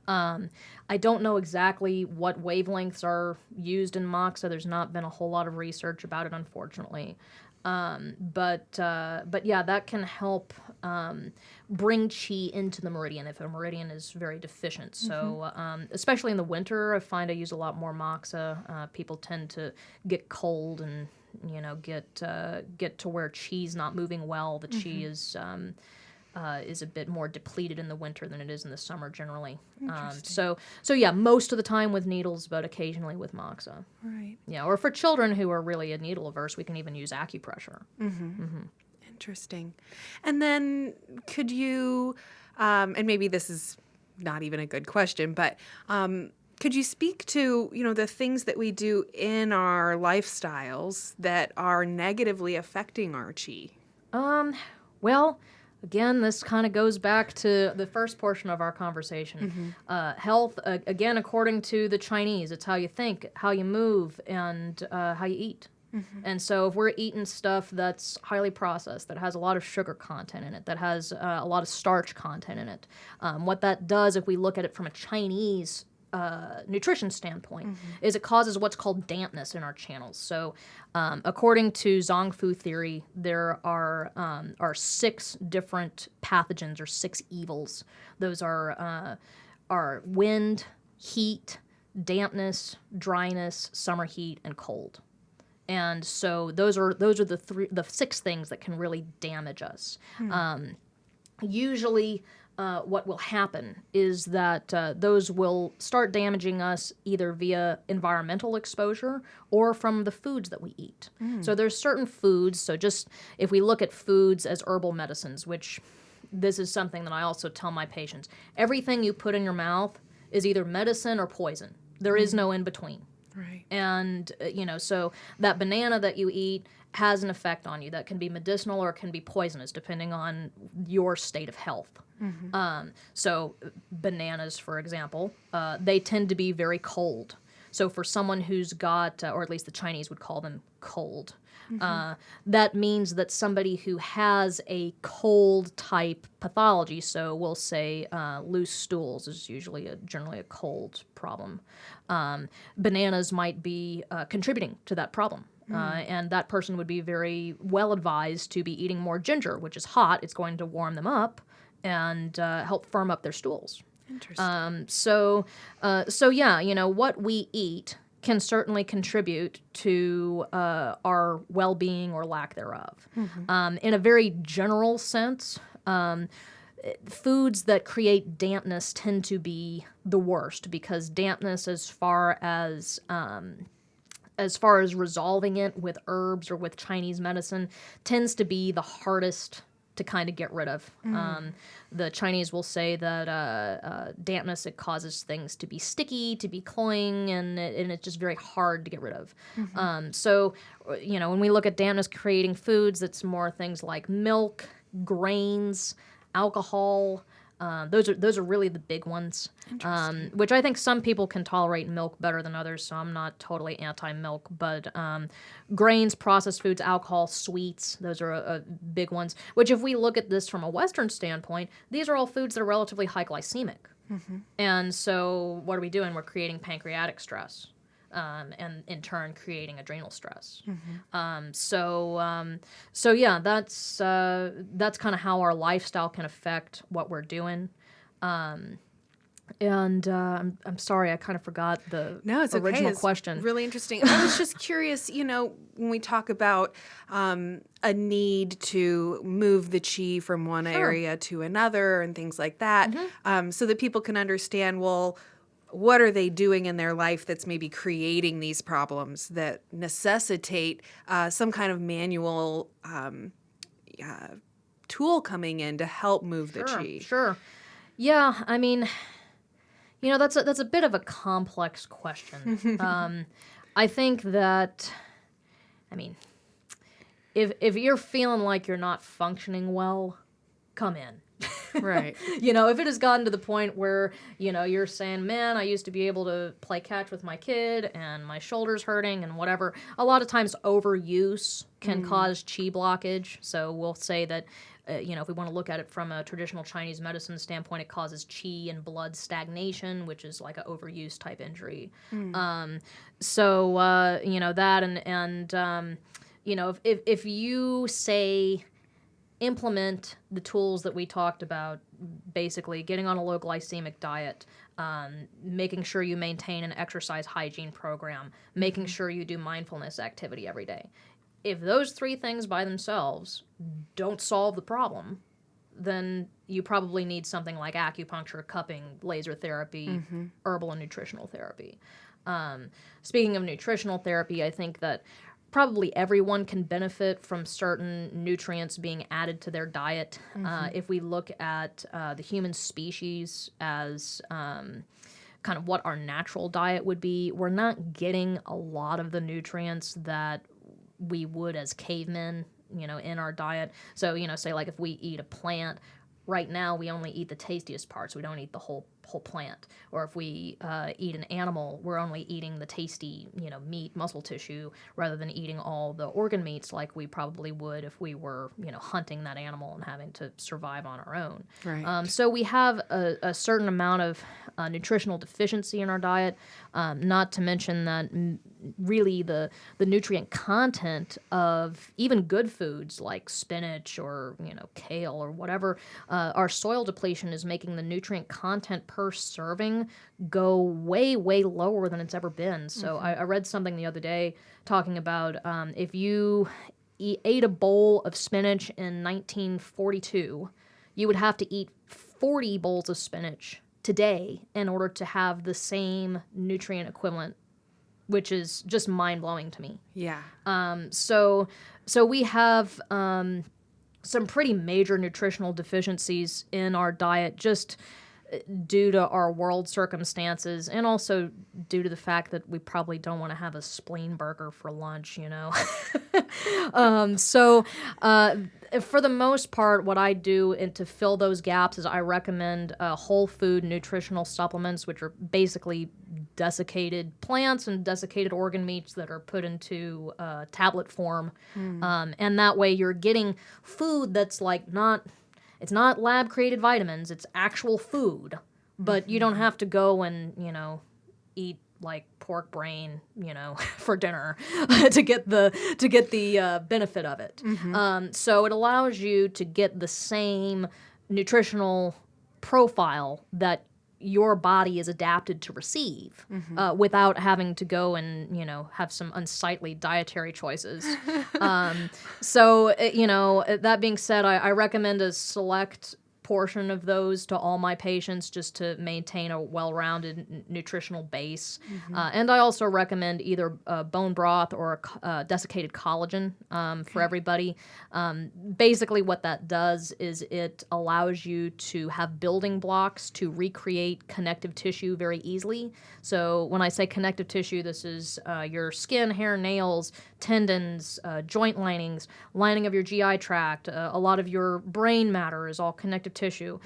I don't know exactly what wavelengths are used in moxa. There's not been a whole lot of research about it, unfortunately. But yeah, that can help bring chi into the meridian if a meridian is very deficient. So especially in the winter, I find I use a lot more moxa. People tend to get cold and get to where chi's not moving well. The chi is a bit more depleted in the winter than it is in the summer generally. So yeah, most of the time with needles, but occasionally with moxa. Right. Yeah, or for children who are really needle averse, we can even use acupressure. Interesting. And then could you, and maybe this is not even a good question, but could you speak to, the things that we do in our lifestyles that are negatively affecting our chi? Well, again, this kind of goes back to the first portion of our conversation. Health, again, according to the Chinese, it's how you think, how you move, and how you eat. And so if we're eating stuff that's highly processed, that has a lot of sugar content in it, that has a lot of starch content in it, what that does, if we look at it from a Chinese nutrition standpoint, is it causes what's called dampness in our channels. So according to Zong Fu theory, there are 6 different pathogens or 6 evils. Those are wind, heat, dampness, dryness, summer heat, and cold. And so those are the 6 things that can really damage us. Usually what will happen is that those will start damaging us either via environmental exposure or from the foods that we eat. So there's certain foods, so just if we look at foods as herbal medicines, which this is something that I also tell my patients, everything you put in your mouth is either medicine or poison. There is no in between. Right. And, so that banana that you eat has an effect on you that can be medicinal or it can be poisonous depending on your state of health. So bananas, for example, they tend to be very cold. So for someone who's got, or at least the Chinese would call them cold, that means that somebody who has a cold type pathology, so we'll say loose stools is usually generally a cold problem. Bananas might be contributing to that problem. And that person would be very well advised to be eating more ginger, which is hot. It's going to warm them up and help firm up their stools. Interesting. So yeah, what we eat can certainly contribute to our well-being or lack thereof. In a very general sense, foods that create dampness tend to be the worst because dampness, as far as resolving it with herbs or with Chinese medicine, tends to be the hardest to kind of get rid of. The Chinese will say that dampness, it causes things to be sticky, to be cloying, and it's just very hard to get rid of. So, when we look at dampness creating foods, it's more things like milk, grains, alcohol. Those are really the big ones, which I think some people can tolerate milk better than others, so I'm not totally anti-milk, but grains, processed foods, alcohol, sweets, those are big ones, which if we look at this from a Western standpoint, these are all foods that are relatively high glycemic. And so what are we doing? We're creating pancreatic stress. and in turn creating adrenal stress. So yeah, that's kind of how our lifestyle can affect what we're doing. I'm sorry, I kind of forgot the No, it's okay. original It's question. really interesting. I was just curious, when we talk about a need to move the chi from one area to another and things like that, so that people can understand, well, what are they doing in their life that's maybe creating these problems that necessitate some kind of manual tool coming in to help move the chi? Sure. Yeah, I mean, that's a bit of a complex question. I think that, I mean, if you're feeling like you're not functioning well, come in. Right. If it has gotten to the point where, you're saying, man, I used to be able to play catch with my kid and my shoulder's hurting and whatever. A lot of times overuse can cause chi blockage. So we'll say that, if we want to look at it from a traditional Chinese medicine standpoint, it causes chi and blood stagnation, which is like an overuse type injury. So that and if you say implement the tools that we talked about, basically getting on a low glycemic diet, making sure you maintain an exercise hygiene program, making sure you do mindfulness activity every day. If those three things by themselves don't solve the problem, then you probably need something like acupuncture, cupping, laser therapy, herbal and nutritional therapy. Speaking of nutritional therapy, I think that probably everyone can benefit from certain nutrients being added to their diet. If we look at the human species as kind of what our natural diet would be, we're not getting a lot of the nutrients that we would as cavemen, in our diet. So, say like if we eat a plant, right now we only eat the tastiest parts. We don't eat the whole plant. Or if we eat an animal, we're only eating the tasty, meat, muscle tissue, rather than eating all the organ meats like we probably would if we were, hunting that animal and having to survive on our own. Right. So we have a certain amount of nutritional deficiency in our diet, not to mention that really the nutrient content of even good foods like spinach or, kale or whatever, our soil depletion is making the nutrient content per serving go way, way lower than it's ever been. So I read something the other day talking about if you ate a bowl of spinach in 1942, you would have to eat 40 bowls of spinach today in order to have the same nutrient equivalent, which is just mind-blowing to me. Yeah. So we have some pretty major nutritional deficiencies in our diet just due to our world circumstances, and also due to the fact that we probably don't want to have a spleen burger for lunch, For the most part, what I do to fill those gaps is I recommend whole food nutritional supplements, which are basically desiccated plants and desiccated organ meats that are put into tablet form. And that way you're getting food that's it's not lab-created vitamins, it's actual food. But you don't have to go and, eat like pork brain, for dinner to get the benefit of it. So it allows you to get the same nutritional profile that your body is adapted to receive without having to go and, have some unsightly dietary choices. That being said, I recommend a select portion of those to all my patients just to maintain a well-rounded nutritional base. And I also recommend either bone broth or desiccated collagen for everybody. Basically what that does is it allows you to have building blocks to recreate connective tissue very easily. So when I say connective tissue, this is your skin, hair, nails, tendons, joint linings, lining of your GI tract, a lot of your brain matter is all connective tissue.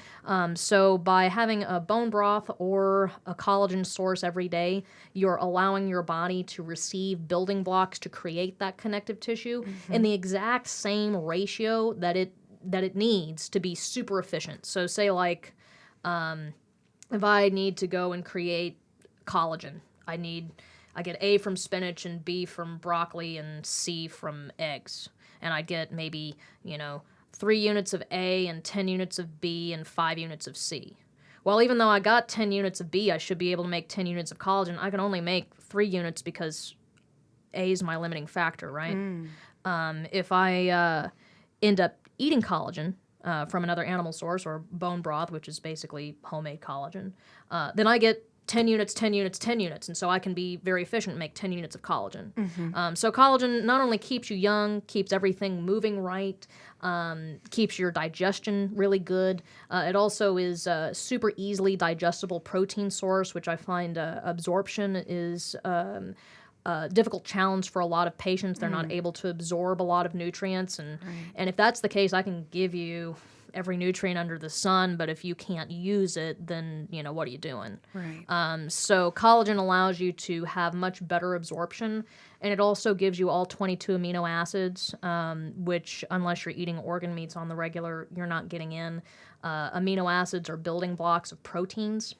So by having a bone broth or a collagen source every day, you're allowing your body to receive building blocks to create that connective tissue in the exact same ratio that it needs to be super efficient. So say like if I need to go and create collagen, I need I get A from spinach and B from broccoli and C from eggs. And I get maybe, 3 units of A and 10 units of B and 5 units of C. Well, even though I got 10 units of B, I should be able to make 10 units of collagen. I can only make 3 units because A is my limiting factor, right? If I end up eating collagen from another animal source or bone broth, which is basically homemade collagen, then I get 10 units, 10 units, 10 units. And so I can be very efficient and make 10 units of collagen. So collagen not only keeps you young, keeps everything moving right, keeps your digestion really good. It also is a super easily digestible protein source, which I find absorption is a difficult challenge for a lot of patients. They're not able to absorb a lot of nutrients. And if that's the case, I can give you every nutrient under the sun, but if you can't use it, then, what are you doing? So collagen allows you to have much better absorption, and it also gives you all 22 amino acids, which, unless you're eating organ meats on the regular, you're not getting in. Amino acids are building blocks of proteins.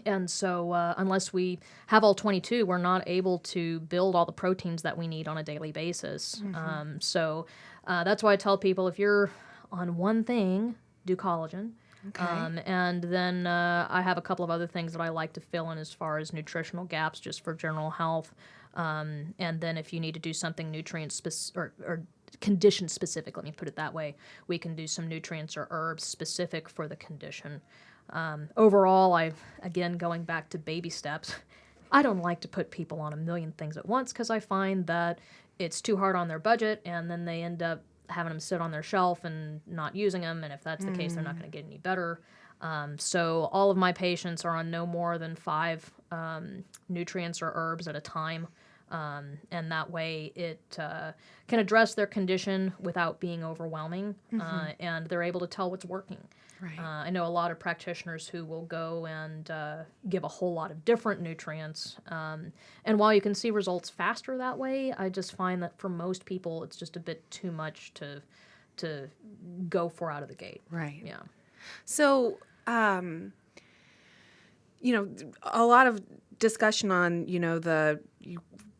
And so unless we have all 22, we're not able to build all the proteins that we need on a daily basis. So that's why I tell people, if you're on one thing, do collagen. And then I have a couple of other things that I like to fill in as far as nutritional gaps, just for general health. And then if you need to do something or condition specific, let me put it that way, we can do some nutrients or herbs specific for the condition. Overall, again, going back to baby steps, I don't like to put people on a million things at once because I find that it's too hard on their budget, and then they end up having them sit on their shelf and not using them, and if that's the case, they're not going to get any better. So all of my patients are on no more than 5 nutrients or herbs at a time, and that way it can address their condition without being overwhelming, and they're able to tell what's working. I know a lot of practitioners who will go and give a whole lot of different nutrients. And while you can see results faster that way, I just find that for most people, it's just a bit too much to go for out of the gate. Yeah. So, a lot of discussion on, you've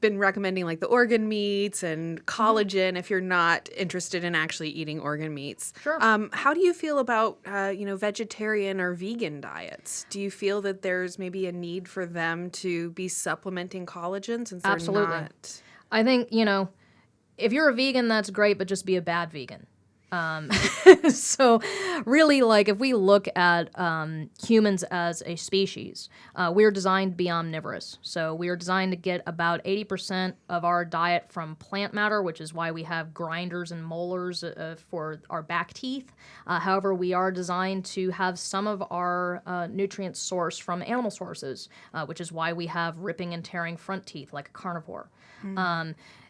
been recommending like the organ meats and collagen if you're not interested in actually eating organ meats. Sure. How do you feel about, vegetarian or vegan diets? Do you feel that there's maybe a need for them to be supplementing collagen since they're Absolutely. not? I think, if you're a vegan, that's great, but just be a bad vegan. So really, like, if we look at humans as a species, we're designed to be omnivorous. So we are designed to get about 80% of our diet from plant matter, which is why we have grinders and molars for our back teeth. However, we are designed to have some of our nutrients sourced from animal sources, which is why we have ripping and tearing front teeth like a carnivore.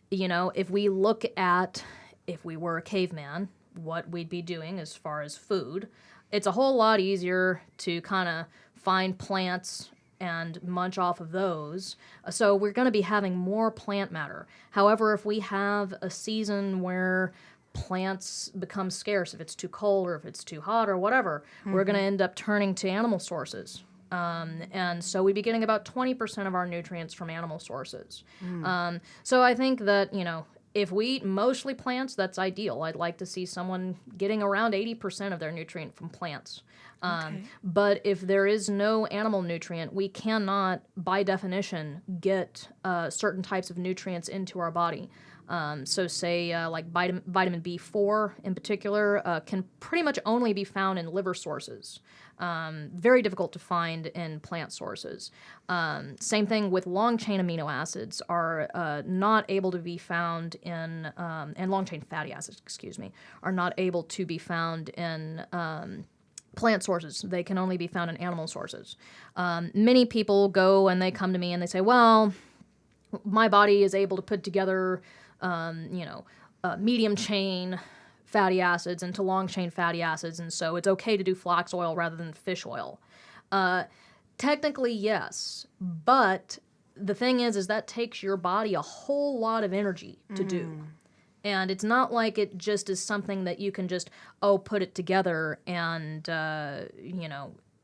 If we look at, if we were a caveman, what we'd be doing as far as food, it's a whole lot easier to kind of find plants and munch off of those. So we're going to be having more plant matter. However, if we have a season where plants become scarce, if it's too cold or if it's too hot or whatever, we're going to end up turning to animal sources. And so we'd be getting about 20% of our nutrients from animal sources. So I think that, if we eat mostly plants, that's ideal. I'd like to see someone getting around 80% of their nutrient from plants. But if there is no animal nutrient, we cannot, by definition, get certain types of nutrients into our body. So say like vitamin B4 in particular can pretty much only be found in liver sources. Very difficult to find in plant sources. Same thing with long-chain amino acids are not able to be found in, and long-chain fatty acids, are not able to be found in plant sources. They can only be found in animal sources. Many people go and they come to me and they say, well, my body is able to put together, medium-chain fatty acids into long-chain fatty acids, and so it's okay to do flax oil rather than fish oil. Technically, yes, but the thing is that takes your body a whole lot of energy to do. And it's not like it just is something that you can just, put it together and,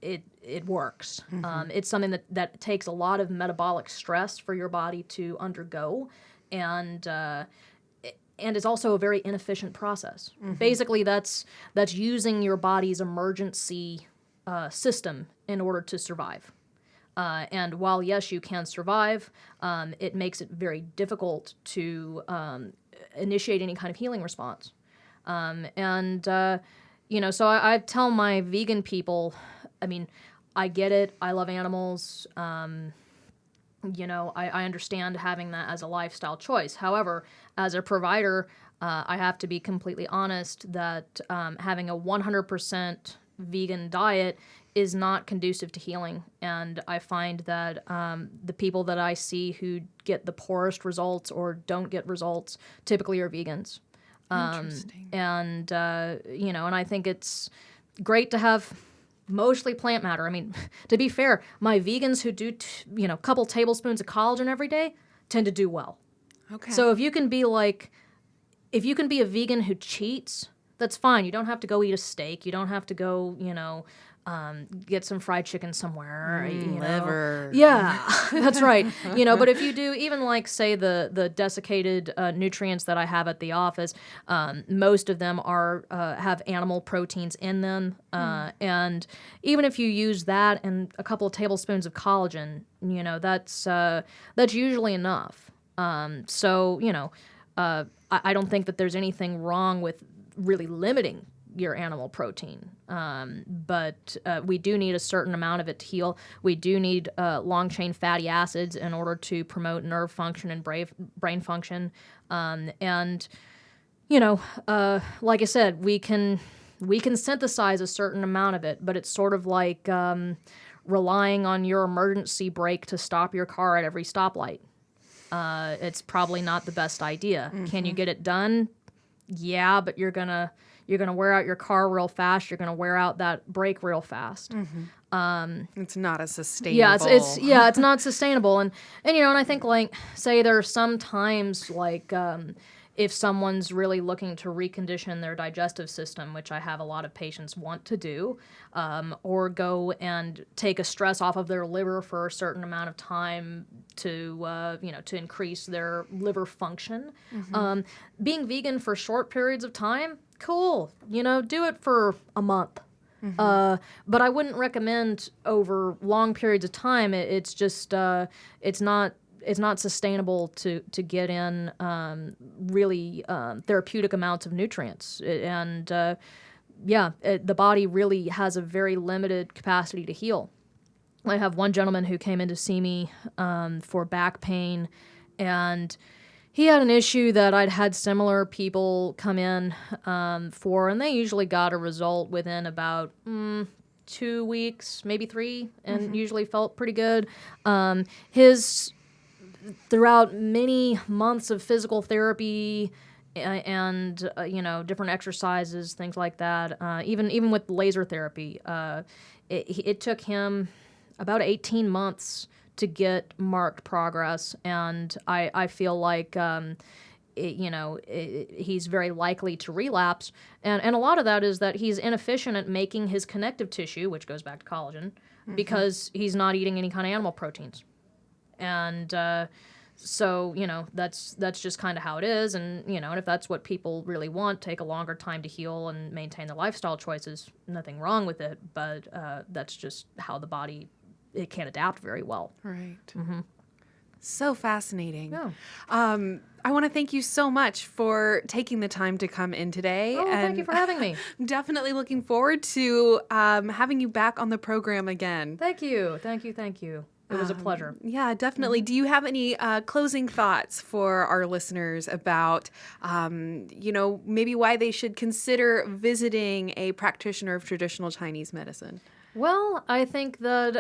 it works. It's something that takes a lot of metabolic stress for your body to undergo, and it's also a very inefficient process. Basically, that's using your body's emergency system in order to survive. And while, yes, you can survive, it makes it very difficult to initiate any kind of healing response. So I tell my vegan people, I mean, I get it. I love animals. I understand having that as a lifestyle choice. However, as a provider, I have to be completely honest that having a 100% vegan diet is not conducive to healing. And I find that the people that I see who get the poorest results or don't get results typically are vegans. Interesting. And I think it's great to have mostly plant matter. I mean, to be fair, my vegans who do, a couple tablespoons of collagen every day tend to do well. Okay. So if you can be a vegan who cheats, that's fine. You don't have to go eat a steak. You don't have to go, get some fried chicken somewhere. Liver. Yeah, that's right. But if you do, even like, say, the desiccated nutrients that I have at the office, most of them have animal proteins in them. And even if you use that and a couple of tablespoons of collagen, that's usually enough. I don't think that there's anything wrong with really limiting your animal protein. But we do need a certain amount of it to heal. We do need long-chain fatty acids in order to promote nerve function and brain function. Like I said, we can synthesize a certain amount of it, but it's sort of like relying on your emergency brake to stop your car at every stoplight. It's probably not the best idea. Can you get it done? Yeah, but you're gonna wear out your car real fast. You're gonna wear out that brake real fast. It's not as sustainable. Yeah, it's not sustainable. And I think, like, say there are some times like if someone's really looking to recondition their digestive system, which I have a lot of patients want to do, or go and take a stress off of their liver for a certain amount of time to increase their liver function. Being vegan for short periods of time, cool. Do it for a month. But I wouldn't recommend over long periods of time. It's just it's not sustainable to get in really therapeutic amounts of nutrients. The body really has a very limited capacity to heal. I have one gentleman who came in to see me for back pain, and he had an issue that I'd had similar people come in for, and they usually got a result within about 2 weeks, maybe 3, and usually felt pretty good. Throughout many months of physical therapy and different exercises, things like that, even with laser therapy, it took him about 18 months to get marked progress, and I feel like he's very likely to relapse, and a lot of that is that he's inefficient at making his connective tissue, which goes back to collagen, because he's not eating any kind of animal proteins. And so, that's just kind of how it is. And, and if that's what people really want, take a longer time to heal and maintain their lifestyle choices, nothing wrong with it. But that's just how the body, it can't adapt very well. Right. So fascinating. Yeah. I want to thank you so much for taking the time to come in today. Oh, thank you for having me. I'm definitely looking forward to having you back on the program again. Thank you. It was a pleasure. Yeah, definitely. Do you have any closing thoughts for our listeners about, maybe why they should consider visiting a practitioner of traditional Chinese medicine? Well, I think that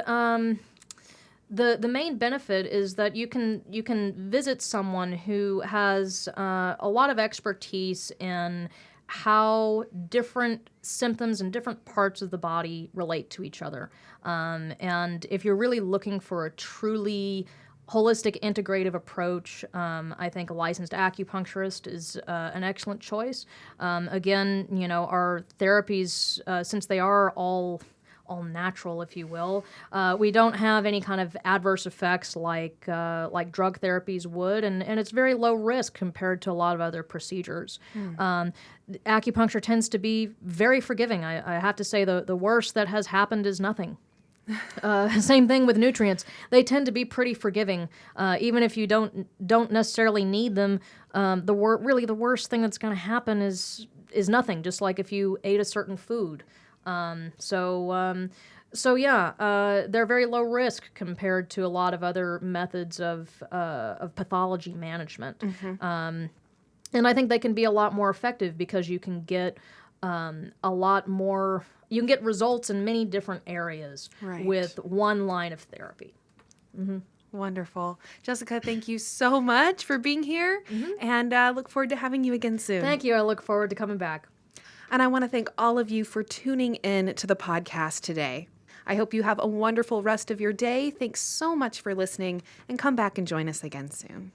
the main benefit is that you can visit someone who has a lot of expertise in how different symptoms and different parts of the body relate to each other. And if you're really looking for a truly holistic, integrative approach, I think a licensed acupuncturist is an excellent choice. Again, our therapies, since they are all all natural, if you will. We don't have any kind of adverse effects like drug therapies would, and it's very low risk compared to a lot of other procedures. Acupuncture tends to be very forgiving. I have to say the worst that has happened is nothing. Same thing with nutrients. They tend to be pretty forgiving, even if you don't necessarily need them. Really the worst thing that's going to happen is nothing. Just like if you ate a certain food. They're very low risk compared to a lot of other methods of pathology management. And I think they can be a lot more effective because you can get a lot more. You can get results in many different areas with one line of therapy. Wonderful. Jessica, thank you so much for being here, and look forward to having you again soon. Thank you. I look forward to coming back. And I want to thank all of you for tuning in to the podcast today. I hope you have a wonderful rest of your day. Thanks so much for listening, and come back and join us again soon.